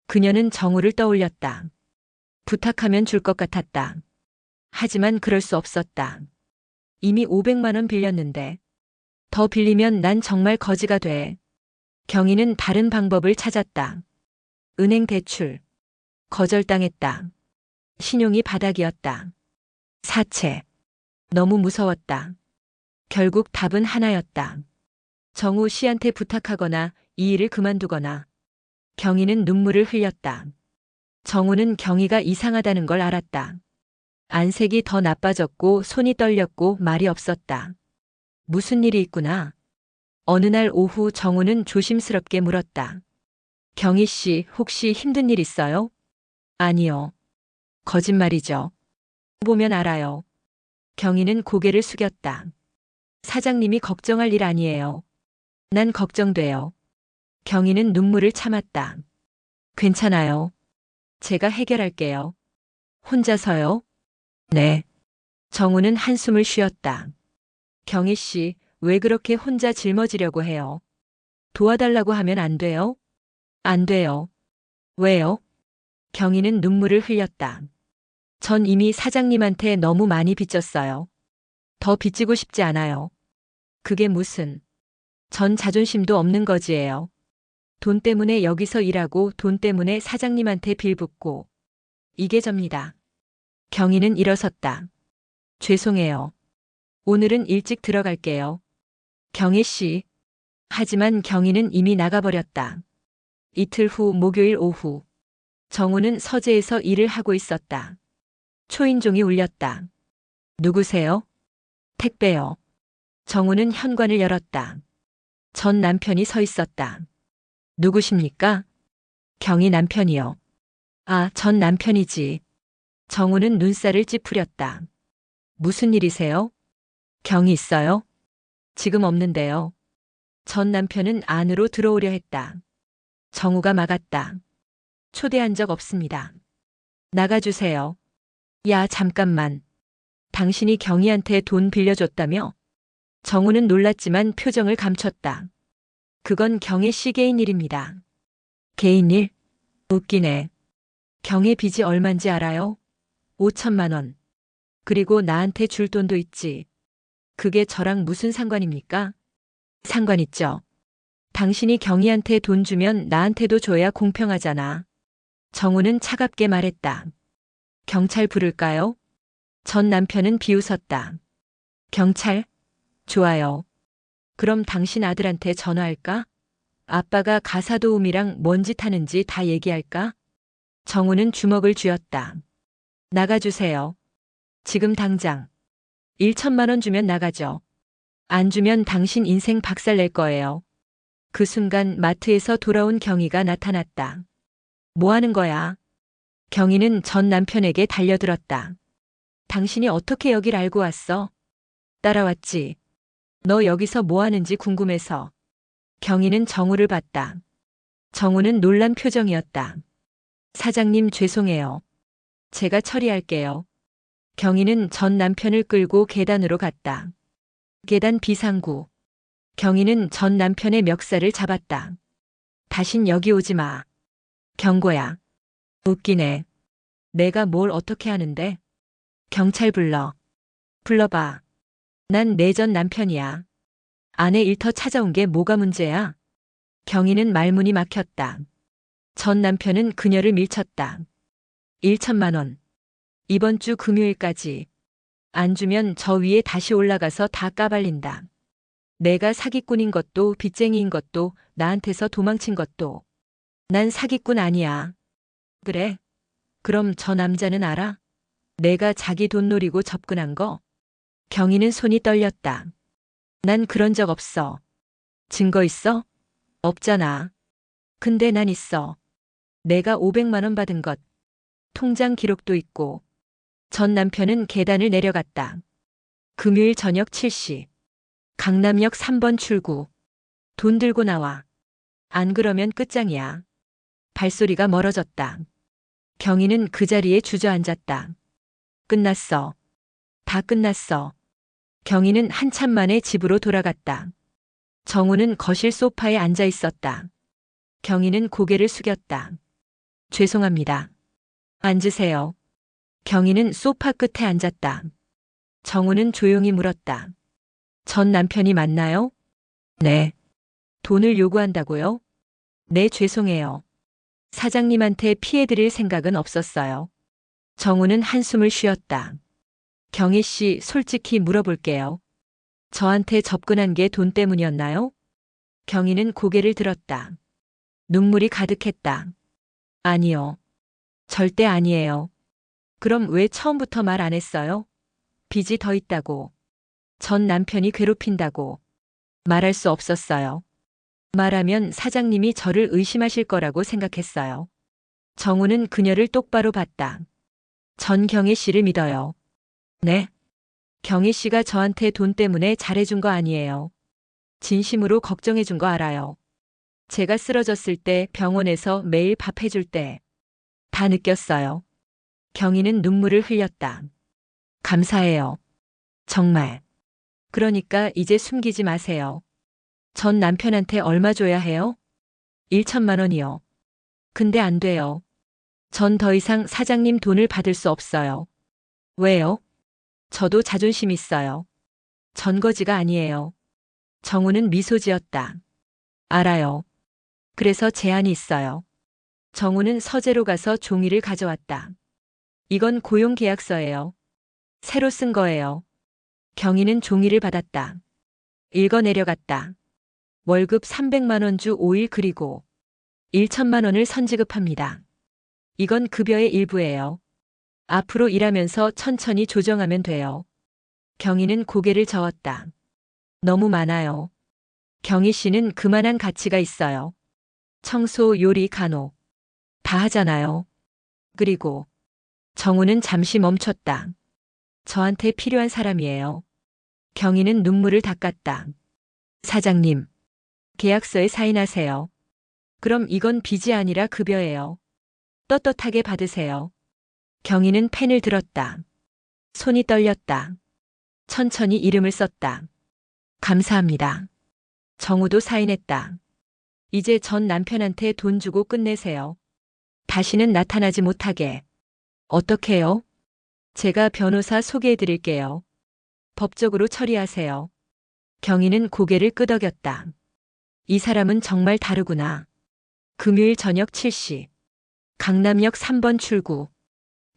그녀는 정우를 떠올렸다. 부탁하면 줄 것 같았다. 하지만 그럴 수 없었다. 이미 500만 원 빌렸는데. 더 빌리면 난 정말 거지가 돼. 경희는 다른 방법을 찾았다. 은행 대출. 거절당했다. 신용이 바닥이었다. 사채. 너무 무서웠다. 결국 답은 하나였다. 정우 씨한테 부탁하거나 이 일을 그만두거나. 경희는 눈물을 흘렸다. 정우는 경희가 이상하다는 걸 알았다. 안색이 더 나빠졌고 손이 떨렸고 말이 없었다. 무슨 일이 있구나. 어느 날 오후 정우는 조심스럽게 물었다. 경희 씨, 혹시 힘든 일 있어요? 아니요. 거짓말이죠. 보면 알아요. 경희는 고개를 숙였다. 사장님이 걱정할 일 아니에요. 난 걱정돼요. 경희는 눈물을 참았다. 괜찮아요. 제가 해결할게요. 혼자서요? 네. 정우는 한숨을 쉬었다. 경희 씨, 왜 그렇게 혼자 짊어지려고 해요? 도와달라고 하면 안 돼요? 안 돼요. 왜요? 경희는 눈물을 흘렸다. 전 이미 사장님한테 너무 많이 빚졌어요. 더 빚지고 싶지 않아요. 그게 무슨, 전 자존심도 없는 거지예요. 돈 때문에 여기서 일하고 돈 때문에 사장님한테 빌붙고. 이게 접니다. 경희는 일어섰다. 죄송해요. 오늘은 일찍 들어갈게요. 경희 씨. 하지만 경희는 이미 나가버렸다. 이틀 후 목요일 오후. 정우는 서재에서 일을 하고 있었다. 초인종이 울렸다. 누구세요? 택배요. 정우는 현관을 열었다. 전 남편이 서 있었다. 누구십니까? 경희 남편이요. 아, 전 남편이지. 정우는 눈살을 찌푸렸다. 무슨 일이세요? 경희 있어요? 지금 없는데요. 전 남편은 안으로 들어오려 했다. 정우가 막았다. 초대한 적 없습니다. 나가주세요. 야, 잠깐만. 당신이 경희한테 돈 빌려줬다며? 정우는 놀랐지만 표정을 감췄다. 그건 경혜 씨 개인 일입니다. 개인 일? 웃기네. 경혜 빚이 얼만지 알아요? 5천만 원. 그리고 나한테 줄 돈도 있지. 그게 저랑 무슨 상관입니까? 상관 있죠. 당신이 경희한테 돈 주면 나한테도 줘야 공평하잖아. 정우는 차갑게 말했다. 경찰 부를까요? 전 남편은 비웃었다. 경찰? 좋아요. 그럼 당신 아들한테 전화할까? 아빠가 가사도우미랑 뭔 짓 하는지 다 얘기할까? 정우는 주먹을 쥐었다. 나가주세요. 지금 당장. 1천만 원 주면 나가죠. 안 주면 당신 인생 박살낼 거예요. 그 순간 마트에서 돌아온 경희가 나타났다. 뭐 하는 거야? 경희는 전 남편에게 달려들었다. 당신이 어떻게 여길 알고 왔어? 따라왔지. 너 여기서 뭐 하는지 궁금해서. 경희는 정우를 봤다. 정우는 놀란 표정이었다. 사장님 죄송해요. 제가 처리할게요. 경희는 전 남편을 끌고 계단으로 갔다. 계단 비상구. 경희는 전 남편의 멱살을 잡았다. 다신 여기 오지 마. 경고야. 웃기네. 내가 뭘 어떻게 하는데? 경찰 불러. 불러봐. 난 내 전 남편이야. 아내 일터 찾아온 게 뭐가 문제야? 경희는 말문이 막혔다. 전 남편은 그녀를 밀쳤다. 1천만 원. 이번 주 금요일까지. 안 주면 저 위에 다시 올라가서 다 까발린다. 내가 사기꾼인 것도 빚쟁이인 것도 나한테서 도망친 것도. 난 사기꾼 아니야. 그래? 그럼 저 남자는 알아? 내가 자기 돈 노리고 접근한 거? 경희는 손이 떨렸다. 난 그런 적 없어. 증거 있어? 없잖아. 근데 난 있어. 내가 500만 원 받은 것. 통장 기록도 있고. 전 남편은 계단을 내려갔다. 금요일 저녁 7시. 강남역 3번 출구. 돈 들고 나와. 안 그러면 끝장이야. 발소리가 멀어졌다. 경희는 그 자리에 주저앉았다. 끝났어. 다 끝났어. 경희는 한참 만에 집으로 돌아갔다. 정우는 거실 소파에 앉아 있었다. 경희는 고개를 숙였다. 죄송합니다. 앉으세요. 경희는 소파 끝에 앉았다. 정우는 조용히 물었다. 전 남편이 맞나요? 네. 돈을 요구한다고요? 네, 죄송해요. 사장님한테 피해드릴 생각은 없었어요. 정우는 한숨을 쉬었다. 경희 씨, 솔직히 물어볼게요. 저한테 접근한 게 돈 때문이었나요? 경희는 고개를 들었다. 눈물이 가득했다. 아니요. 절대 아니에요. 그럼 왜 처음부터 말 안 했어요? 빚이 더 있다고. 전 남편이 괴롭힌다고. 말할 수 없었어요. 말하면 사장님이 저를 의심하실 거라고 생각했어요. 정우는 그녀를 똑바로 봤다. 전 경희 씨를 믿어요. 네? 경희 씨가 저한테 돈 때문에 잘해준 거 아니에요. 진심으로 걱정해준 거 알아요. 제가 쓰러졌을 때 병원에서 매일 밥 해줄 때 다 느꼈어요. 경희는 눈물을 흘렸다. 감사해요. 정말. 그러니까 이제 숨기지 마세요. 전 남편한테 얼마 줘야 해요? 1천만 원이요. 근데 안 돼요. 전 더 이상 사장님 돈을 받을 수 없어요. 왜요? 저도 자존심 있어요. 전 거지가 아니에요. 정우는 미소 지었다. 알아요. 그래서 제안이 있어요. 정우는 서재로 가서 종이를 가져왔다. 이건 고용계약서예요. 새로 쓴 거예요. 경희는 종이를 받았다. 읽어 내려갔다. 월급 300만 원 주 5일 그리고 1천만 원을 선지급합니다. 이건 급여의 일부예요. 앞으로 일하면서 천천히 조정하면 돼요. 경희는 고개를 저었다. 너무 많아요. 경희 씨는 그만한 가치가 있어요. 청소, 요리, 간호. 다 하잖아요. 그리고 정우는 잠시 멈췄다. 저한테 필요한 사람이에요. 경희는 눈물을 닦았다. 사장님, 계약서에 사인하세요. 그럼 이건 빚이 아니라 급여예요. 떳떳하게 받으세요. 경희는 펜을 들었다. 손이 떨렸다. 천천히 이름을 썼다. 감사합니다. 정우도 사인했다. 이제 전 남편한테 돈 주고 끝내세요. 다시는 나타나지 못하게. 어떻게요? 제가 변호사 소개해 드릴게요. 법적으로 처리하세요. 경희는 고개를 끄덕였다. 이 사람은 정말 다르구나. 금요일 저녁 7시. 강남역 3번 출구.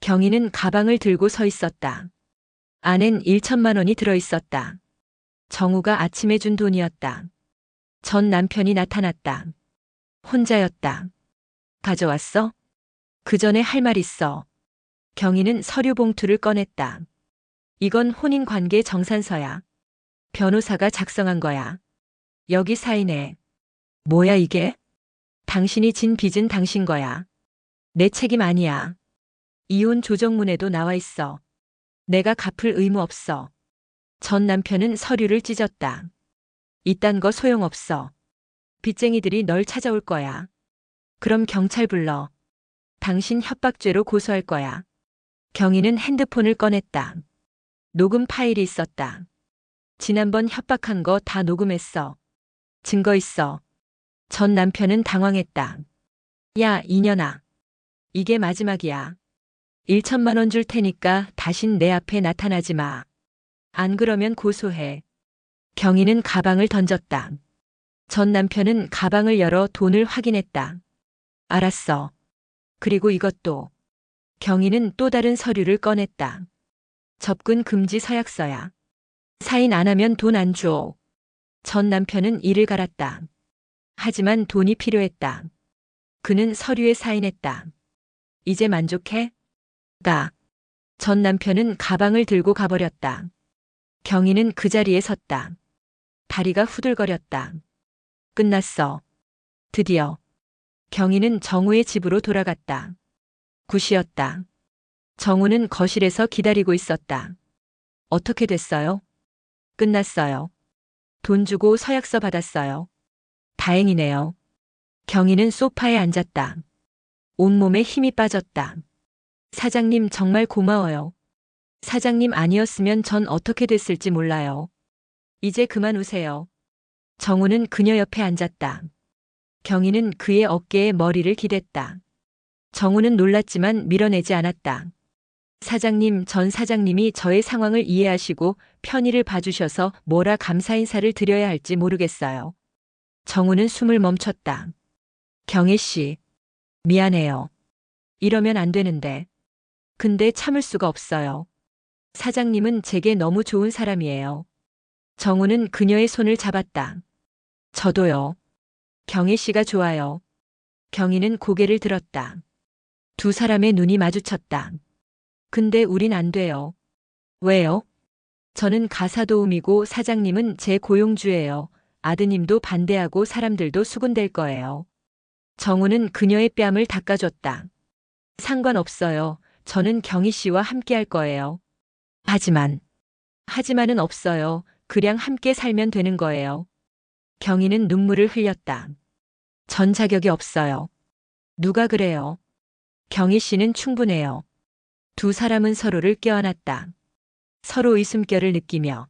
경희는 가방을 들고 서 있었다. 안엔 1천만 원이 들어 있었다. 정우가 아침에 준 돈이었다. 전 남편이 나타났다. 혼자였다. 가져왔어? 그 전에 할 말 있어. 경희는 서류 봉투를 꺼냈다. 이건 혼인관계 정산서야. 변호사가 작성한 거야. 여기 사인해. 뭐야 이게? 당신이 진 빚은 당신 거야. 내 책임 아니야. 이혼 조정문에도 나와 있어. 내가 갚을 의무 없어. 전 남편은 서류를 찢었다. 이딴 거 소용없어. 빚쟁이들이 널 찾아올 거야. 그럼 경찰 불러. 당신 협박죄로 고소할 거야. 경희는 핸드폰을 꺼냈다. 녹음 파일이 있었다. 지난번 협박한 거 다 녹음했어. 증거 있어. 전 남편은 당황했다. 야, 이년아. 이게 마지막이야. 1천만 원 줄 테니까 다신 내 앞에 나타나지 마. 안 그러면 고소해. 경희는 가방을 던졌다. 전 남편은 가방을 열어 돈을 확인했다. 알았어. 그리고 이것도. 경희는 또 다른 서류를 꺼냈다. 접근 금지 서약서야. 사인 안 하면 돈 안 줘. 전 남편은 이를 갈았다. 하지만 돈이 필요했다. 그는 서류에 사인했다. 이제 만족해? 가. 전 남편은 가방을 들고 가버렸다. 경희는 그 자리에 섰다. 다리가 후들거렸다. 끝났어. 드디어. 경희는 정우의 집으로 돌아갔다. 굿이었다. 정우는 거실에서 기다리고 있었다. 어떻게 됐어요? 끝났어요. 돈 주고 서약서 받았어요. 다행이네요. 경희는 소파에 앉았다. 온몸에 힘이 빠졌다. 사장님 정말 고마워요. 사장님 아니었으면 전 어떻게 됐을지 몰라요. 이제 그만 우세요. 정우는 그녀 옆에 앉았다. 경희는 그의 어깨에 머리를 기댔다. 정우는 놀랐지만 밀어내지 않았다. 사장님, 전 사장님이 저의 상황을 이해하시고 편의를 봐주셔서 뭐라 감사 인사를 드려야 할지 모르겠어요. 정우는 숨을 멈췄다. 경희 씨, 미안해요. 이러면 안 되는데. 근데 참을 수가 없어요. 사장님은 제게 너무 좋은 사람이에요. 정우는 그녀의 손을 잡았다. 저도요. 경희 씨가 좋아요. 경희는 고개를 들었다. 두 사람의 눈이 마주쳤다. 근데 우린 안 돼요. 왜요? 저는 가사 도우미고 사장님은 제 고용주예요. 아드님도 반대하고 사람들도 수군될 거예요. 정우는 그녀의 뺨을 닦아줬다. 상관없어요. 저는 경희 씨와 함께 할 거예요. 하지만은 없어요. 그냥 함께 살면 되는 거예요. 경희는 눈물을 흘렸다. 전 자격이 없어요. 누가 그래요? 경희 씨는 충분해요. 두 사람은 서로를 껴안았다. 서로의 숨결을 느끼며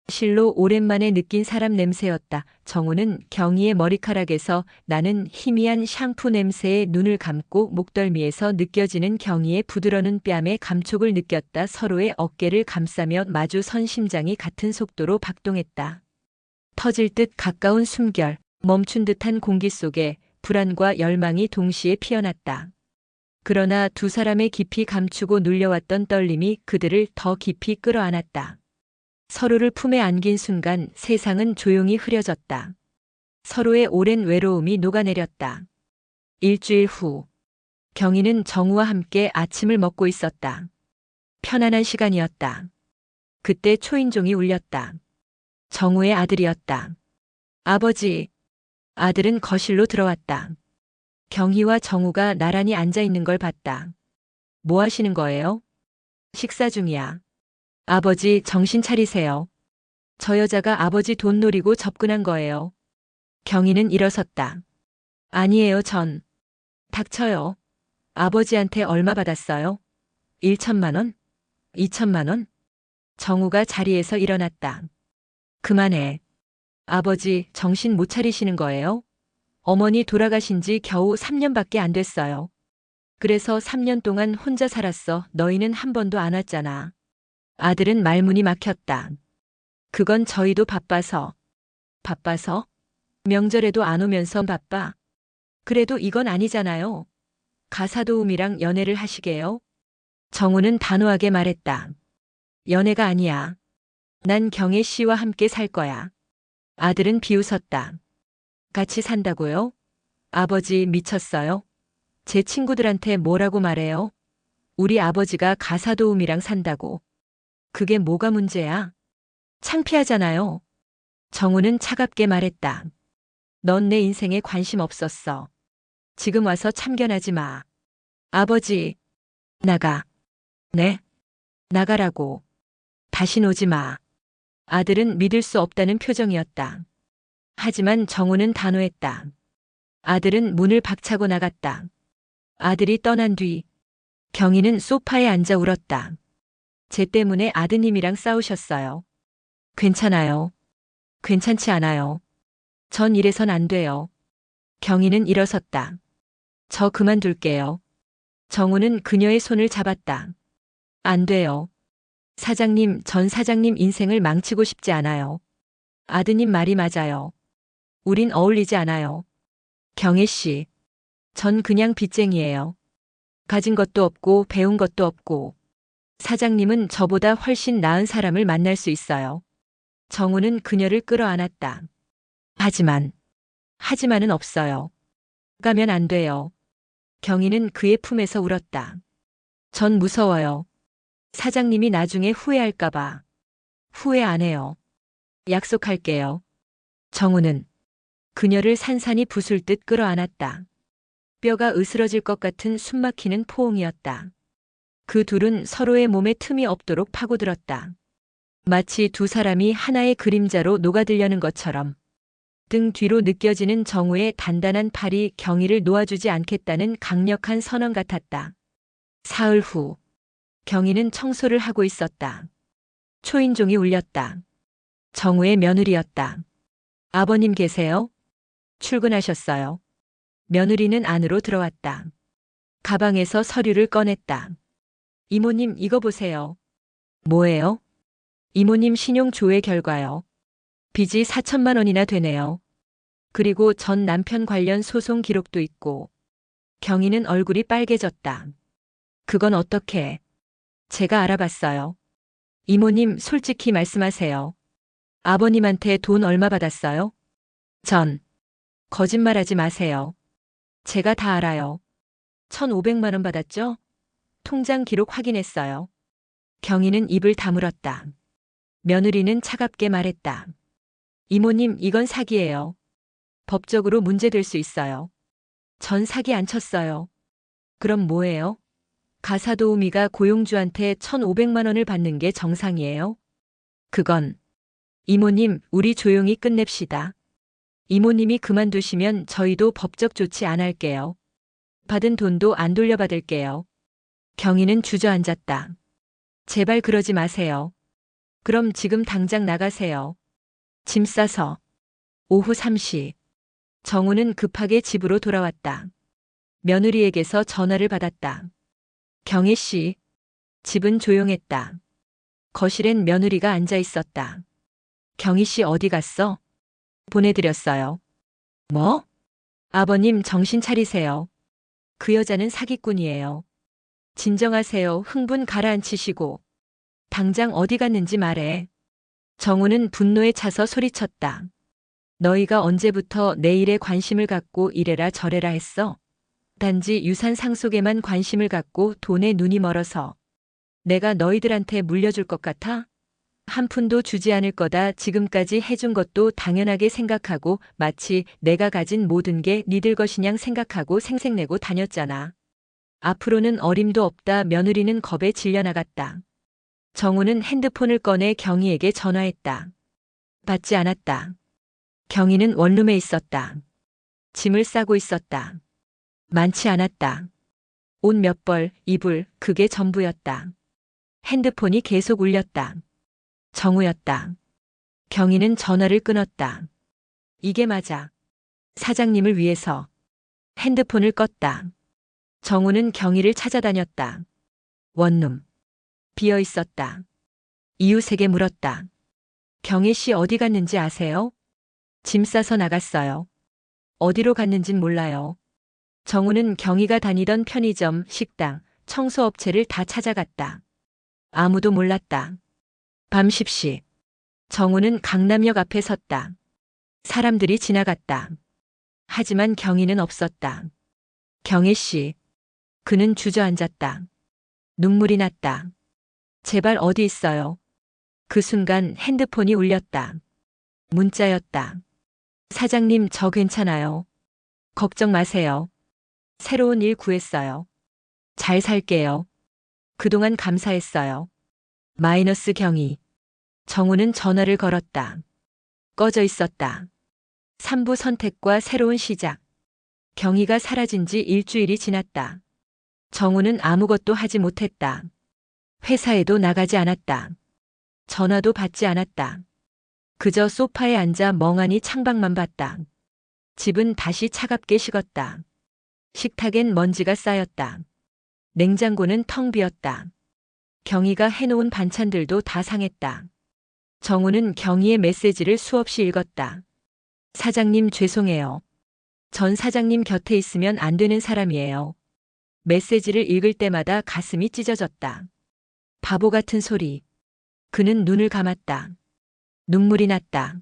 실로 오랜만에 느낀 사람 냄새였다. 정우는 경희의 머리카락에서 나는 희미한 샴푸 냄새에 눈을 감고 목덜미에서 느껴지는 경희의 부드러운 뺨의 감촉을 느꼈다. 서로의 어깨를 감싸며 마주 선 심장이 같은 속도로 박동했다. 터질 듯 가까운 숨결, 멈춘 듯한 공기 속에 불안과 열망이 동시에 피어났다. 그러나 두 사람의 깊이 감추고 눌려왔던 떨림이 그들을 더 깊이 끌어안았다. 서로를 품에 안긴 순간 세상은 조용히 흐려졌다. 서로의 오랜 외로움이 녹아내렸다. 일주일 후, 경희는 정우와 함께 아침을 먹고 있었다. 편안한 시간이었다. 그때 초인종이 울렸다. 정우의 아들이었다. 아버지. 아들은 거실로 들어왔다. 경희와 정우가 나란히 앉아 있는 걸 봤다. 뭐 하시는 거예요? 식사 중이야. 아버지, 정신 차리세요. 저 여자가 아버지 돈 노리고 접근한 거예요. 경희는 일어섰다. 아니에요, 전. 닥쳐요. 아버지한테 얼마 받았어요? 1천만 원? 2천만 원? 정우가 자리에서 일어났다. 그만해. 아버지, 정신 못 차리시는 거예요? 어머니 돌아가신 지 겨우 3년밖에 안 됐어요. 그래서 3년 동안 혼자 살았어. 너희는 한 번도 안 왔잖아. 아들은 말문이 막혔다. 그건 저희도 바빠서. 바빠서? 명절에도 안 오면서 바빠. 그래도 이건 아니잖아요. 가사도우미랑 연애를 하시게요? 정우는 단호하게 말했다. 연애가 아니야. 난 경혜 씨와 함께 살 거야. 아들은 비웃었다. 같이 산다고요? 아버지 미쳤어요? 제 친구들한테 뭐라고 말해요? 우리 아버지가 가사도우미랑 산다고. 그게 뭐가 문제야? 창피하잖아요. 정우는 차갑게 말했다. 넌 내 인생에 관심 없었어. 지금 와서 참견하지 마. 아버지, 나가. 네? 나가라고. 다신 오지 마. 아들은 믿을 수 없다는 표정이었다. 하지만 정우는 단호했다. 아들은 문을 박차고 나갔다. 아들이 떠난 뒤 경희는 소파에 앉아 울었다. 쟤 때문에 아드님이랑 싸우셨어요. 괜찮아요. 괜찮지 않아요. 전 이래선 안 돼요. 경희는 일어섰다. 저 그만둘게요. 정우는 그녀의 손을 잡았다. 안 돼요. 사장님, 전 사장님 인생을 망치고 싶지 않아요. 아드님 말이 맞아요. 우린 어울리지 않아요. 경혜 씨, 전 그냥 빚쟁이에요. 가진 것도 없고 배운 것도 없고. 사장님은 저보다 훨씬 나은 사람을 만날 수 있어요. 정우는 그녀를 끌어안았다. 하지만은 없어요. 가면 안 돼요. 경희는 그의 품에서 울었다. 전 무서워요. 사장님이 나중에 후회할까봐. 후회 안 해요. 약속할게요. 정우는 그녀를 산산이 부술 듯 끌어안았다. 뼈가 으스러질 것 같은 숨막히는 포옹이었다. 그 둘은 서로의 몸에 틈이 없도록 파고들었다. 마치 두 사람이 하나의 그림자로 녹아들려는 것처럼. 등 뒤로 느껴지는 정우의 단단한 팔이 경희를 놓아주지 않겠다는 강력한 선언 같았다. 사흘 후, 경희는 청소를 하고 있었다. 초인종이 울렸다. 정우의 며느리였다. 아버님 계세요? 출근하셨어요. 며느리는 안으로 들어왔다. 가방에서 서류를 꺼냈다. 이모님, 이거 보세요. 뭐예요? 이모님 신용 조회 결과요. 빚이 4천만 원이나 되네요. 그리고 전 남편 관련 소송 기록도 있고. 경희는 얼굴이 빨개졌다. 그건 어떻게? 제가 알아봤어요. 이모님, 솔직히 말씀하세요. 아버님한테 돈 얼마 받았어요? 전. 거짓말하지 마세요. 제가 다 알아요. 1,500만 원 받았죠? 통장 기록 확인했어요. 경희는 입을 다물었다. 며느리는 차갑게 말했다. 이모님, 이건 사기예요. 법적으로 문제될 수 있어요. 전 사기 안 쳤어요. 그럼 뭐예요? 가사도우미가 고용주한테 1,500만 원을 받는 게 정상이에요? 그건. 이모님, 우리 조용히 끝냅시다. 이모님이 그만두시면 저희도 법적 조치 안 할게요. 받은 돈도 안 돌려받을게요. 경희는 주저앉았다. 제발 그러지 마세요. 그럼 지금 당장 나가세요. 짐 싸서. 오후 3시. 정우는 급하게 집으로 돌아왔다. 며느리에게서 전화를 받았다. 경혜 씨. 집은 조용했다. 거실엔 며느리가 앉아 있었다. 경희 씨 어디 갔어? 보내드렸어요. 뭐? 아버님 정신 차리세요. 그 여자는 사기꾼이에요. 진정하세요. 흥분 가라앉히시고. 당장 어디 갔는지 말해. 정우는 분노에 차서 소리쳤다. 너희가 언제부터 내 일에 관심을 갖고 이래라 저래라 했어? 단지 유산 상속에만 관심을 갖고 돈에 눈이 멀어서 내가 너희들한테 물려줄 것 같아? 한 푼도 주지 않을 거다 지금까지 해준 것도 당연하게 생각하고 마치 내가 가진 모든 게 니들 것이냥 생각하고 생색내고 다녔잖아. 앞으로는 어림도 없다. 며느리는 겁에 질려나갔다. 정우는 핸드폰을 꺼내 경희에게 전화했다. 받지 않았다. 경희는 원룸에 있었다. 짐을 싸고 있었다. 많지 않았다. 옷 몇 벌, 이불, 그게 전부였다. 핸드폰이 계속 울렸다. 정우였다. 경희는 전화를 끊었다. 이게 맞아. 사장님을 위해서. 핸드폰을 껐다. 정우는 경희를 찾아다녔다. 원룸. 비어 있었다. 이웃에게 물었다. 경희 씨 어디 갔는지 아세요? 짐 싸서 나갔어요. 어디로 갔는진 몰라요. 정우는 경희가 다니던 편의점, 식당, 청소업체를 다 찾아갔다. 아무도 몰랐다. 밤 10시. 정우는 강남역 앞에 섰다. 사람들이 지나갔다. 하지만 경희는 없었다. 경희 씨. 그는 주저앉았다. 눈물이 났다. 제발 어디 있어요? 그 순간 핸드폰이 울렸다. 문자였다. 사장님 저 괜찮아요. 걱정 마세요. 새로운 일 구했어요. 잘 살게요. 그동안 감사했어요. 마이너스 경희. 정우는 전화를 걸었다. 꺼져 있었다. 3부 선택과 새로운 시작. 경희가 사라진 지 일주일이 지났다. 정우는 아무것도 하지 못했다. 회사에도 나가지 않았다. 전화도 받지 않았다. 그저 소파에 앉아 멍하니 창밖만 봤다. 집은 다시 차갑게 식었다. 식탁엔 먼지가 쌓였다. 냉장고는 텅 비었다. 경희가 해놓은 반찬들도 다 상했다. 정우는 경희의 메시지를 수없이 읽었다. 사장님 죄송해요. 전 사장님 곁에 있으면 안 되는 사람이에요. 메시지를 읽을 때마다 가슴이 찢어졌다. 바보 같은 소리. 그는 눈을 감았다. 눈물이 났다.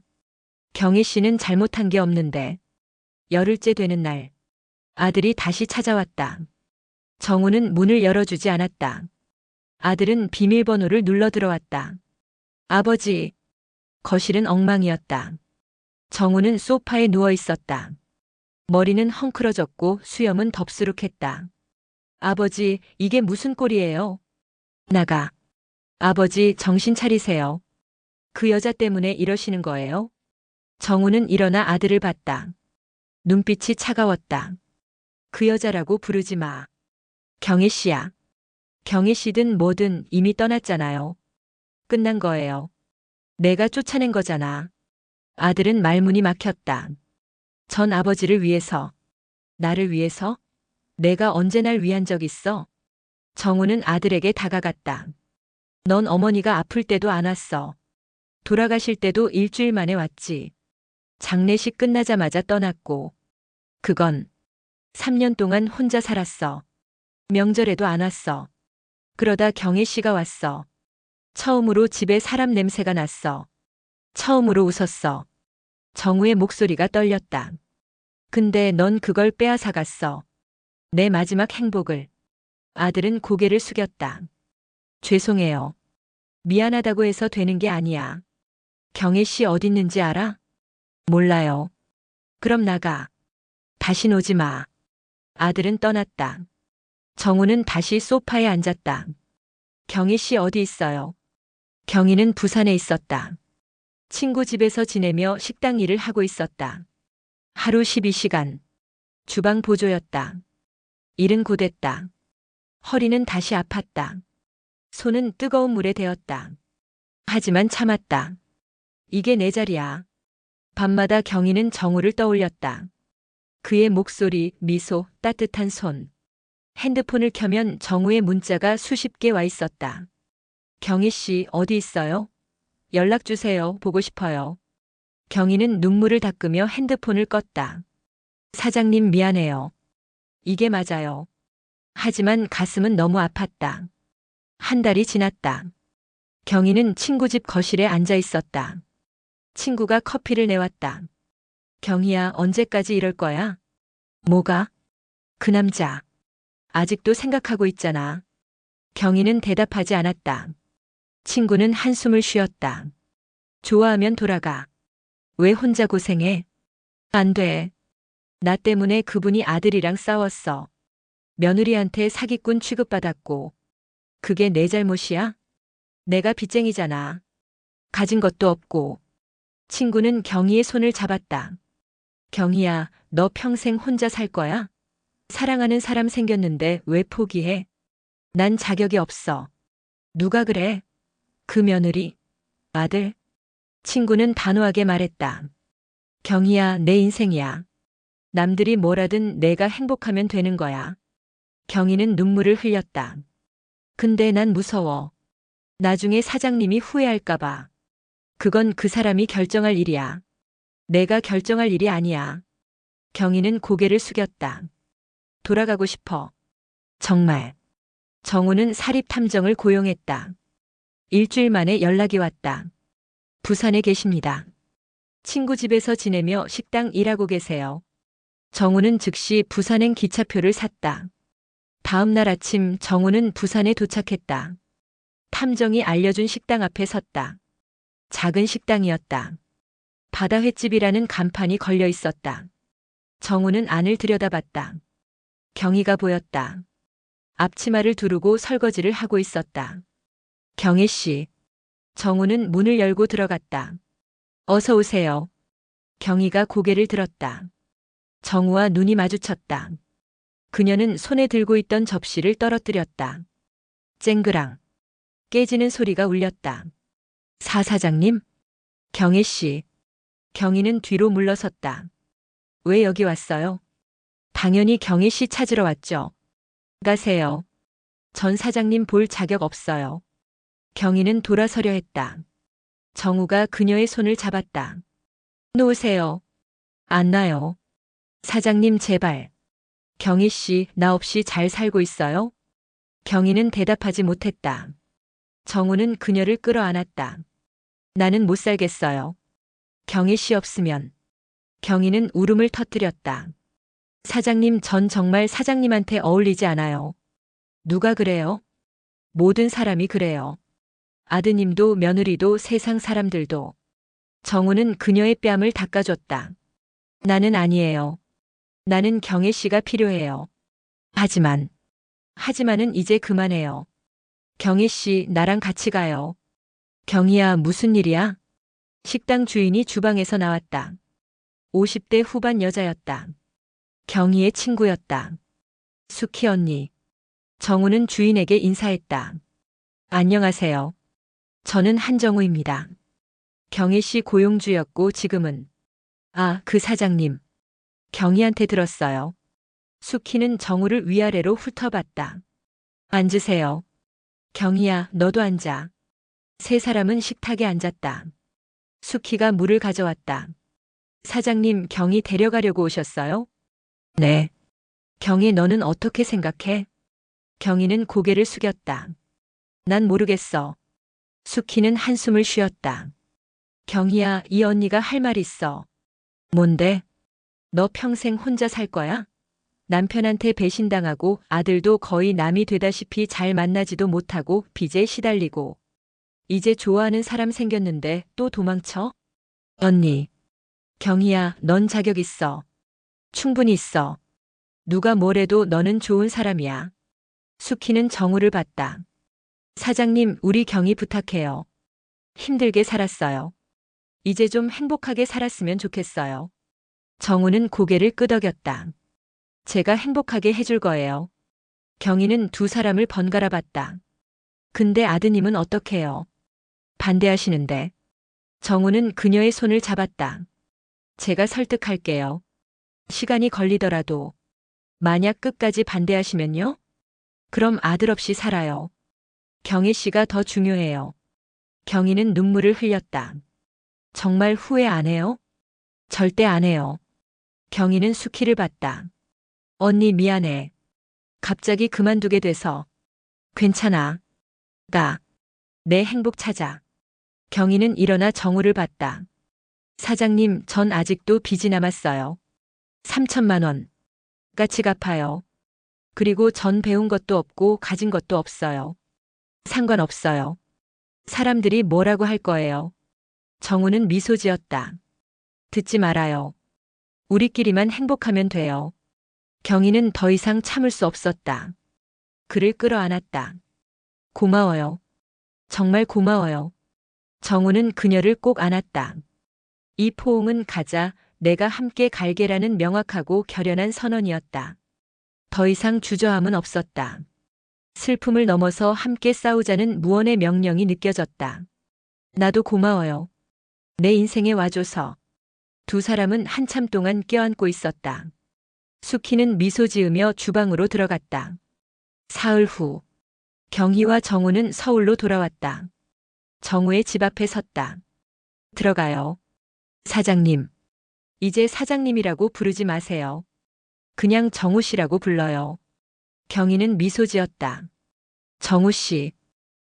경희 씨는 잘못한 게 없는데. 열흘째 되는 날. 아들이 다시 찾아왔다. 정우는 문을 열어주지 않았다. 아들은 비밀번호를 눌러 들어왔다. 아버지. 거실은 엉망이었다. 정우는 소파에 누워 있었다. 머리는 헝클어졌고 수염은 덥수룩했다. 아버지, 이게 무슨 꼴이에요? 나가. 아버지, 정신 차리세요. 그 여자 때문에 이러시는 거예요? 정우는 일어나 아들을 봤다. 눈빛이 차가웠다. 그 여자라고 부르지 마. 경희 씨야. 경희 씨든 뭐든 이미 떠났잖아요. 끝난 거예요. 내가 쫓아낸 거잖아. 아들은 말문이 막혔다. 전 아버지를 위해서. 나를 위해서? 내가 언제 날 위한 적 있어? 정우는 아들에게 다가갔다. 넌 어머니가 아플 때도 안 왔어. 돌아가실 때도 일주일 만에 왔지. 장례식 끝나자마자 떠났고. 그건 3년 동안 혼자 살았어. 명절에도 안 왔어. 그러다 경혜 씨가 왔어. 처음으로 집에 사람 냄새가 났어. 처음으로 웃었어. 정우의 목소리가 떨렸다. 근데 넌 그걸 빼앗아갔어. 내 마지막 행복을. 아들은 고개를 숙였다. 죄송해요. 미안하다고 해서 되는 게 아니야. 경혜 씨 어딨는지 알아? 몰라요. 그럼 나가. 다신 오지 마. 아들은 떠났다. 정우는 다시 소파에 앉았다. 경희 씨 어디 있어요? 경희는 부산에 있었다. 친구 집에서 지내며 식당 일을 하고 있었다. 하루 12시간. 주방 보조였다. 일은 고됐다. 허리는 다시 아팠다. 손은 뜨거운 물에 데었다. 하지만 참았다. 이게 내 자리야. 밤마다 경희는 정우를 떠올렸다. 그의 목소리, 미소, 따뜻한 손. 핸드폰을 켜면 정우의 문자가 수십 개 와 있었다. 경희 씨, 어디 있어요? 연락 주세요. 보고 싶어요. 경희는 눈물을 닦으며 핸드폰을 껐다. 사장님 미안해요. 이게 맞아요. 하지만 가슴은 너무 아팠다. 한 달이 지났다. 경희는 친구 집 거실에 앉아 있었다. 친구가 커피를 내왔다. 경희야, 언제까지 이럴 거야? 뭐가? 그 남자. 아직도 생각하고 있잖아. 경희는 대답하지 않았다. 친구는 한숨을 쉬었다. 좋아하면 돌아가. 왜 혼자 고생해? 안 돼. 나 때문에 그분이 아들이랑 싸웠어. 며느리한테 사기꾼 취급받았고. 그게 내 잘못이야? 내가 빚쟁이잖아. 가진 것도 없고. 친구는 경희의 손을 잡았다. 경희야, 너 평생 혼자 살 거야? 사랑하는 사람 생겼는데 왜 포기해? 난 자격이 없어. 누가 그래? 그 며느리, 아들. 친구는 단호하게 말했다. 경희야, 내 인생이야. 남들이 뭐라든 내가 행복하면 되는 거야. 경희는 눈물을 흘렸다. 근데 난 무서워. 나중에 사장님이 후회할까봐. 그건 그 사람이 결정할 일이야. 내가 결정할 일이 아니야. 경희는 고개를 숙였다. 돌아가고 싶어. 정말. 정우는 사립탐정을 고용했다. 일주일 만에 연락이 왔다. 부산에 계십니다. 친구 집에서 지내며 식당 일하고 계세요. 정우는 즉시 부산행 기차표를 샀다. 다음 날 아침 정우는 부산에 도착했다. 탐정이 알려준 식당 앞에 섰다. 작은 식당이었다. 바다 횟집이라는 간판이 걸려 있었다. 정우는 안을 들여다봤다. 경희가 보였다. 앞치마를 두르고 설거지를 하고 있었다. 경희 씨. 정우는 문을 열고 들어갔다. 어서 오세요. 경희가 고개를 들었다. 정우와 눈이 마주쳤다. 그녀는 손에 들고 있던 접시를 떨어뜨렸다. 쨍그랑. 깨지는 소리가 울렸다. 사 사장님? 경희 씨. 경희는 뒤로 물러섰다. 왜 여기 왔어요? 당연히 경희 씨 찾으러 왔죠. 가세요. 전 사장님 볼 자격 없어요. 경희는 돌아서려 했다. 정우가 그녀의 손을 잡았다. 놓으세요. 안 나요. 사장님 제발. 경희 씨, 나 없이 잘 살고 있어요? 경희는 대답하지 못했다. 정우는 그녀를 끌어안았다. 나는 못 살겠어요. 경희 씨 없으면. 경희는 울음을 터뜨렸다. 사장님, 전 정말 사장님한테 어울리지 않아요. 누가 그래요? 모든 사람이 그래요. 아드님도 며느리도 세상 사람들도. 정우는 그녀의 뺨을 닦아줬다. 나는 아니에요. 나는 경혜 씨가 필요해요. 하지만은 이제 그만해요. 경혜 씨, 나랑 같이 가요. 경희야, 무슨 일이야? 식당 주인이 주방에서 나왔다. 50대 후반 여자였다. 경희의 친구였다. 수키 언니. 정우는 주인에게 인사했다. 안녕하세요. 저는 한정우입니다. 경혜 씨 고용주였고 지금은 그 사장님. 경희한테 들었어요. 수키는 정우를 위아래로 훑어봤다. 앉으세요. 경희야, 너도 앉아. 세 사람은 식탁에 앉았다. 수키가 물을 가져왔다. 사장님, 경희 데려가려고 오셨어요? 네. 경희, 너는 어떻게 생각해? 경희는 고개를 숙였다. 난 모르겠어. 수키는 한숨을 쉬었다. 경희야, 이 언니가 할 말 있어. 뭔데? 너 평생 혼자 살 거야? 남편한테 배신당하고 아들도 거의 남이 되다시피 잘 만나지도 못하고 빚에 시달리고 이제 좋아하는 사람 생겼는데 또 도망쳐? 언니. 경희야, 넌 자격 있어. 충분히 있어. 누가 뭐래도 너는 좋은 사람이야. 수키는 정우를 봤다. 사장님, 우리 경희 부탁해요. 힘들게 살았어요. 이제 좀 행복하게 살았으면 좋겠어요. 정우는 고개를 끄덕였다. 제가 행복하게 해줄 거예요. 경희는 두 사람을 번갈아 봤다. 근데 아드님은 어떡해요? 반대하시는데. 정우는 그녀의 손을 잡았다. 제가 설득할게요. 시간이 걸리더라도. 만약 끝까지 반대하시면요? 그럼 아들 없이 살아요. 경혜 씨가 더 중요해요. 경희는 눈물을 흘렸다. 정말 후회 안 해요? 절대 안 해요. 경희는 수키를 봤다. 언니 미안해. 갑자기 그만두게 돼서. 괜찮아. 나. 내 행복 찾아. 경희는 일어나 정우를 봤다. 사장님, 전 아직도 빚이 남았어요. 3천만 원. 같이 갚아요. 그리고 전 배운 것도 없고 가진 것도 없어요. 상관없어요. 사람들이 뭐라고 할 거예요. 정우는 미소 지었다. 듣지 말아요. 우리끼리만 행복하면 돼요. 경희는 더 이상 참을 수 없었다. 그를 끌어안았다. 고마워요. 정말 고마워요. 정우는 그녀를 꼭 안았다. 이 포옹은 가자, 내가 함께 갈게라는 명확하고 결연한 선언이었다. 더 이상 주저함은 없었다. 슬픔을 넘어서 함께 싸우자는 무언의 명령이 느껴졌다. 나도 고마워요. 내 인생에 와줘서. 두 사람은 한참 동안 껴안고 있었다. 수키는 미소 지으며 주방으로 들어갔다. 사흘 후, 경희와 정우는 서울로 돌아왔다. 정우의 집 앞에 섰다. 들어가요. 사장님. 이제 사장님이라고 부르지 마세요. 그냥 정우 씨라고 불러요. 경희는 미소 지었다. 정우 씨.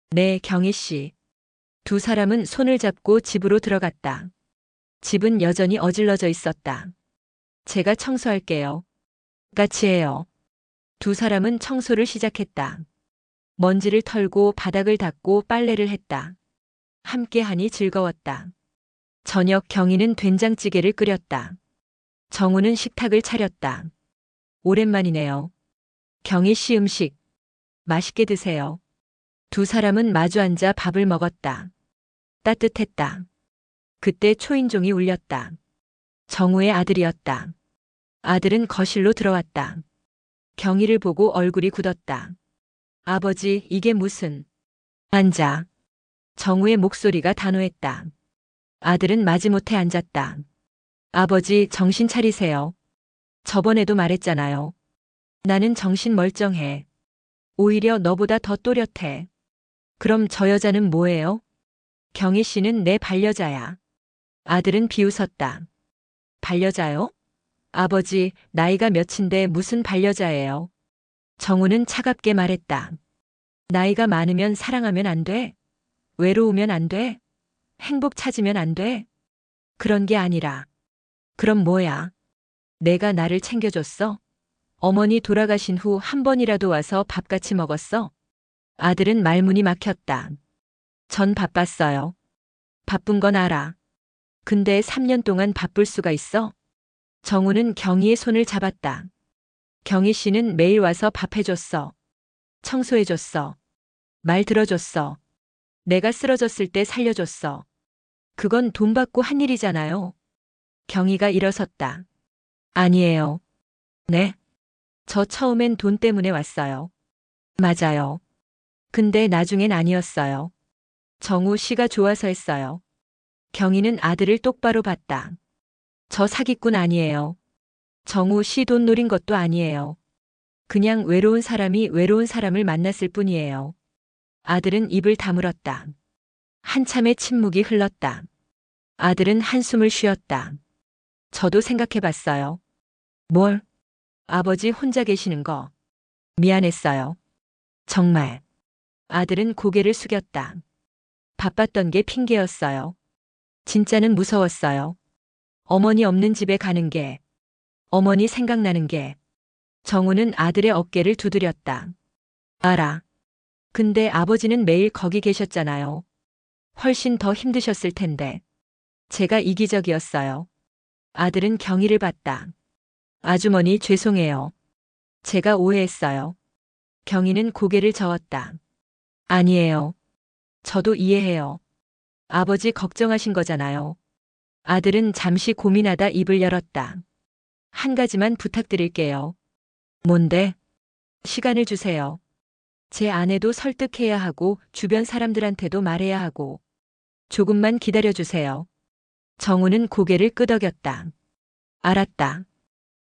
네, 경희 씨. 두 사람은 손을 잡고 집으로 들어갔다. 집은 여전히 어질러져 있었다. 제가 청소할게요. 같이 해요. 두 사람은 청소를 시작했다. 먼지를 털고 바닥을 닦고 빨래를 했다. 함께 하니 즐거웠다. 저녁 경희는 된장찌개를 끓였다. 정우는 식탁을 차렸다. 오랜만이네요. 경희 씨 음식. 맛있게 드세요. 두 사람은 마주 앉아 밥을 먹었다. 따뜻했다. 그때 초인종이 울렸다. 정우의 아들이었다. 아들은 거실로 들어왔다. 경희를 보고 얼굴이 굳었다. 아버지, 이게 무슨... 앉아. 정우의 목소리가 단호했다. 아들은 마지못해 앉았다. 아버지, 정신 차리세요. 저번에도 말했잖아요. 나는 정신 멀쩡해. 오히려 너보다 더 또렷해. 그럼 저 여자는 뭐예요? 경희 씨는 내 반려자야. 아들은 비웃었다. 반려자요? 아버지, 나이가 몇인데 무슨 반려자예요? 정우는 차갑게 말했다. 나이가 많으면 사랑하면 안 돼? 외로우면 안 돼? 행복 찾으면 안 돼? 그런 게 아니라. 그럼 뭐야? 내가 나를 챙겨줬어? 어머니 돌아가신 후 한 번이라도 와서 밥 같이 먹었어? 아들은 말문이 막혔다. 전 바빴어요. 바쁜 건 알아. 근데 3년 동안 바쁠 수가 있어? 정우는 경희의 손을 잡았다. 경희 씨는 매일 와서 밥 해줬어. 청소해줬어. 말 들어줬어. 내가 쓰러졌을 때 살려줬어. 그건 돈 받고 한 일이잖아요. 경희가 일어섰다. 아니에요. 네? 저 처음엔 돈 때문에 왔어요. 맞아요. 근데 나중엔 아니었어요. 정우 씨가 좋아서 했어요. 경희는 아들을 똑바로 봤다. 저 사기꾼 아니에요. 정우 씨 돈 노린 것도 아니에요. 그냥 외로운 사람이 외로운 사람을 만났을 뿐이에요. 아들은 입을 다물었다. 한참의 침묵이 흘렀다. 아들은 한숨을 쉬었다. 저도 생각해봤어요. 뭘? 아버지 혼자 계시는 거. 미안했어요. 정말. 아들은 고개를 숙였다. 바빴던 게 핑계였어요. 진짜는 무서웠어요. 어머니 없는 집에 가는 게. 어머니 생각나는 게. 정우는 아들의 어깨를 두드렸다. 알아. 근데 아버지는 매일 거기 계셨잖아요. 훨씬 더 힘드셨을 텐데. 제가 이기적이었어요. 아들은 경희를 봤다. 아주머니 죄송해요. 제가 오해했어요. 경희는 고개를 저었다. 아니에요. 저도 이해해요. 아버지 걱정하신 거잖아요. 아들은 잠시 고민하다 입을 열었다. 한 가지만 부탁드릴게요. 뭔데? 시간을 주세요. 제 아내도 설득해야 하고 주변 사람들한테도 말해야 하고 조금만 기다려주세요. 정우는 고개를 끄덕였다. 알았다.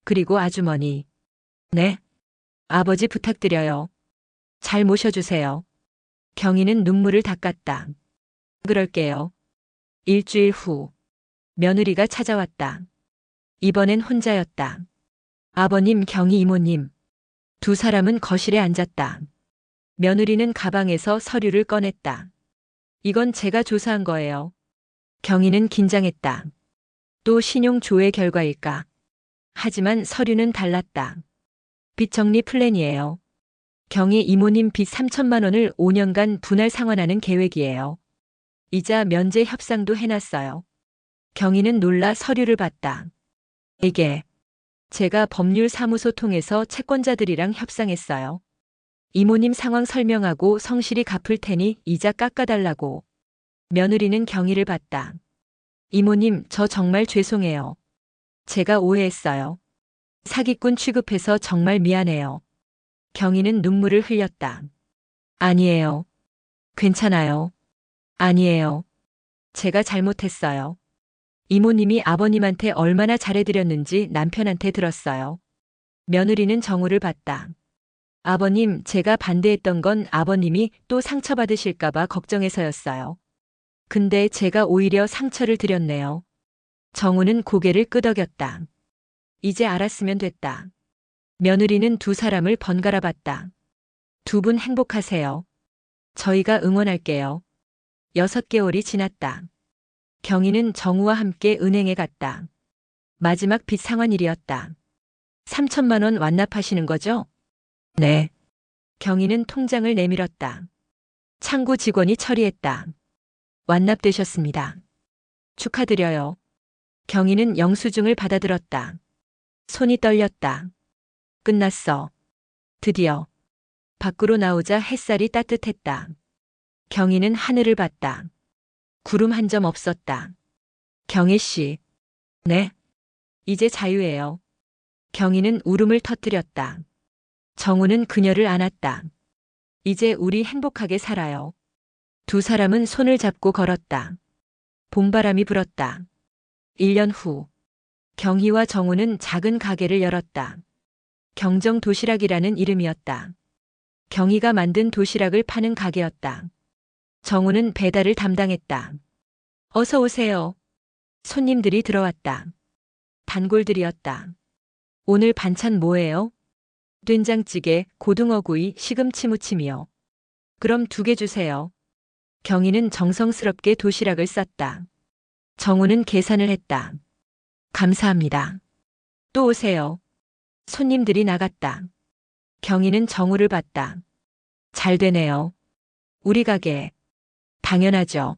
그리고 아주머니. 네. 아버지 부탁드려요. 잘 모셔주세요. 경희는 눈물을 닦았다. 그럴게요. 일주일 후. 며느리가 찾아왔다. 이번엔 혼자였다. 아버님, 경희 이모님. 두 사람은 거실에 앉았다. 며느리는 가방에서 서류를 꺼냈다. 이건 제가 조사한 거예요. 경희는 긴장했다. 또 신용 조회 결과일까? 하지만 서류는 달랐다. 빚 정리 플랜이에요. 경희 이모님 빚 3천만 원을 5년간 분할 상환하는 계획이에요. 이자 면제 협상도 해놨어요. 경희는 놀라 서류를 봤다. 이게 제가 법률사무소 통해서 채권자들이랑 협상했어요. 이모님 상황 설명하고 성실히 갚을 테니 이자 깎아달라고. 며느리는 경희를 봤다. 이모님, 저 정말 죄송해요. 제가 오해했어요. 사기꾼 취급해서 정말 미안해요. 경희는 눈물을 흘렸다. 아니에요. 괜찮아요. 아니에요. 제가 잘못했어요. 이모님이 아버님한테 얼마나 잘해드렸는지 남편한테 들었어요. 며느리는 정우를 봤다. 아버님, 제가 반대했던 건 아버님이 또 상처받으실까봐 걱정해서였어요. 근데 제가 오히려 상처를 드렸네요. 정우는 고개를 끄덕였다. 이제 알았으면 됐다. 며느리는 두 사람을 번갈아 봤다. 두 분 행복하세요. 저희가 응원할게요. 6개월이 지났다. 경희는 정우와 함께 은행에 갔다. 마지막 빚 상환일이었다. 3천만 원 완납하시는 거죠? 네. 경희는 통장을 내밀었다. 창구 직원이 처리했다. 완납되셨습니다. 축하드려요. 경희는 영수증을 받아들었다. 손이 떨렸다. 끝났어. 드디어. 밖으로 나오자 햇살이 따뜻했다. 경희는 하늘을 봤다. 구름 한 점 없었다. 경희 씨. 네. 이제 자유예요. 경희는 울음을 터뜨렸다. 정우는 그녀를 안았다. 이제 우리 행복하게 살아요. 두 사람은 손을 잡고 걸었다. 봄바람이 불었다. 1년 후. 경희와 정우는 작은 가게를 열었다. 경정 도시락이라는 이름이었다. 경희가 만든 도시락을 파는 가게였다. 정우는 배달을 담당했다. 어서 오세요. 손님들이 들어왔다. 단골들이었다. 오늘 반찬 뭐예요? 된장찌개, 고등어구이, 시금치 무침이요. 그럼 2개 주세요. 경희는 정성스럽게 도시락을 쌌다. 정우는 계산을 했다. 감사합니다. 또 오세요. 손님들이 나갔다. 경희는 정우를 봤다. 잘 되네요. 우리 가게. 당연하죠.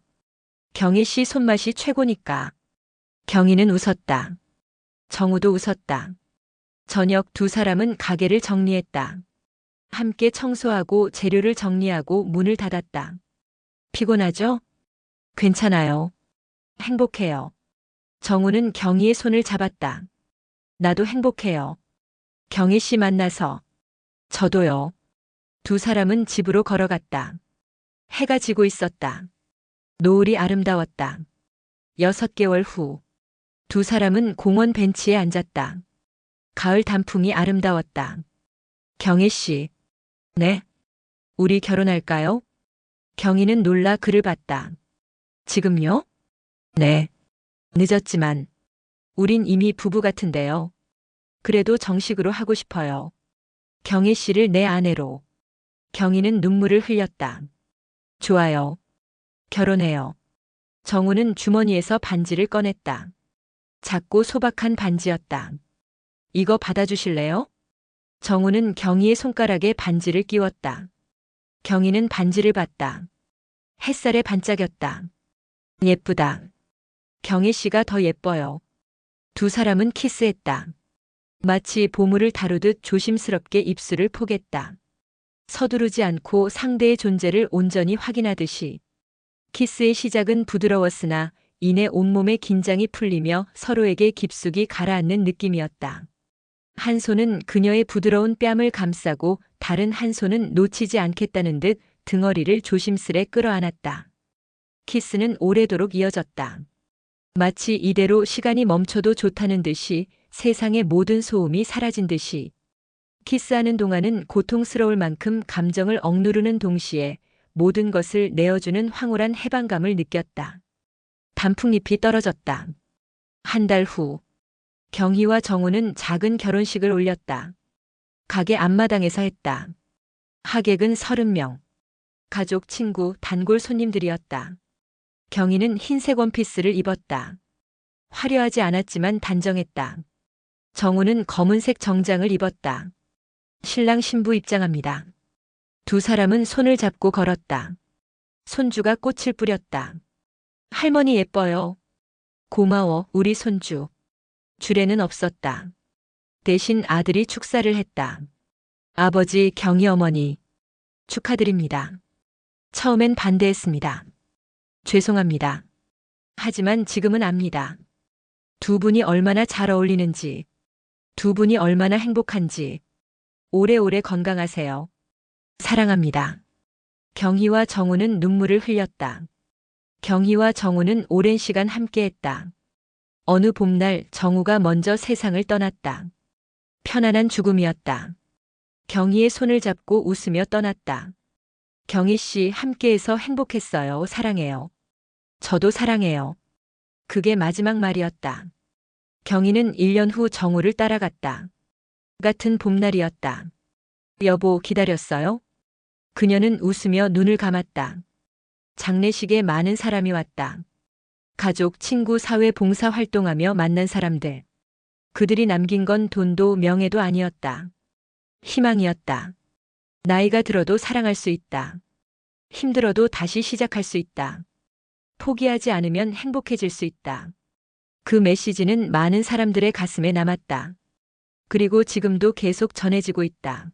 경희 씨 손맛이 최고니까. 경희는 웃었다. 정우도 웃었다. 저녁 두 사람은 가게를 정리했다. 함께 청소하고 재료를 정리하고 문을 닫았다. 피곤하죠? 괜찮아요. 행복해요. 정우는 경희의 손을 잡았다. 나도 행복해요. 경희 씨 만나서. 저도요. 두 사람은 집으로 걸어갔다. 해가 지고 있었다. 노을이 아름다웠다. 6개월 후. 두 사람은 공원 벤치에 앉았다. 가을 단풍이 아름다웠다. 경희 씨. 네. 우리 결혼할까요? 경희는 놀라 그를 봤다. 지금요? 네. 늦었지만. 우린 이미 부부 같은데요. 그래도 정식으로 하고 싶어요. 경희 씨를 내 아내로. 경희는 눈물을 흘렸다. 좋아요. 결혼해요. 정우는 주머니에서 반지를 꺼냈다. 작고 소박한 반지였다. 이거 받아주실래요? 정우는 경희의 손가락에 반지를 끼웠다. 경희는 반지를 봤다. 햇살에 반짝였다. 예쁘다. 경희 씨가 더 예뻐요. 두 사람은 키스했다. 마치 보물을 다루듯 조심스럽게 입술을 포겠다. 서두르지 않고 상대의 존재를 온전히 확인하듯이. 키스의 시작은 부드러웠으나 이내 온몸의 긴장이 풀리며 서로에게 깊숙이 가라앉는 느낌이었다. 한 손은 그녀의 부드러운 뺨을 감싸고 다른 한 손은 놓치지 않겠다는 듯 등허리를 조심스레 끌어안았다. 키스는 오래도록 이어졌다. 마치 이대로 시간이 멈춰도 좋다는 듯이, 세상의 모든 소음이 사라진 듯이. 키스하는 동안은 고통스러울 만큼 감정을 억누르는 동시에 모든 것을 내어주는 황홀한 해방감을 느꼈다. 단풍잎이 떨어졌다. 한 달 후, 경희와 정우는 작은 결혼식을 올렸다. 가게 앞마당에서 했다. 하객은 30명. 가족, 친구, 단골 손님들이었다. 경희는 흰색 원피스를 입었다. 화려하지 않았지만 단정했다. 정우는 검은색 정장을 입었다. 신랑 신부 입장합니다. 두 사람은 손을 잡고 걸었다. 손주가 꽃을 뿌렸다. 할머니 예뻐요. 고마워, 우리 손주. 주례는 없었다. 대신 아들이 축사를 했다. 아버지, 경희 어머니. 축하드립니다. 처음엔 반대했습니다. 죄송합니다. 하지만 지금은 압니다. 두 분이 얼마나 잘 어울리는지, 두 분이 얼마나 행복한지. 오래오래 건강하세요. 사랑합니다. 경희와 정우는 눈물을 흘렸다. 경희와 정우는 오랜 시간 함께했다. 어느 봄날 정우가 먼저 세상을 떠났다. 편안한 죽음이었다. 경희의 손을 잡고 웃으며 떠났다. 경희 씨, 함께해서 행복했어요. 사랑해요. 저도 사랑해요. 그게 마지막 말이었다. 경희는 1년 후 정우를 따라갔다. 같은 봄날이었다. 여보, 기다렸어요? 그녀는 웃으며 눈을 감았다. 장례식에 많은 사람이 왔다. 가족, 친구, 사회 봉사 활동하며 만난 사람들. 그들이 남긴 건 돈도 명예도 아니었다. 희망이었다. 나이가 들어도 사랑할 수 있다. 힘들어도 다시 시작할 수 있다. 포기하지 않으면 행복해질 수 있다. 그 메시지는 많은 사람들의 가슴에 남았다. 그리고 지금도 계속 전해지고 있다.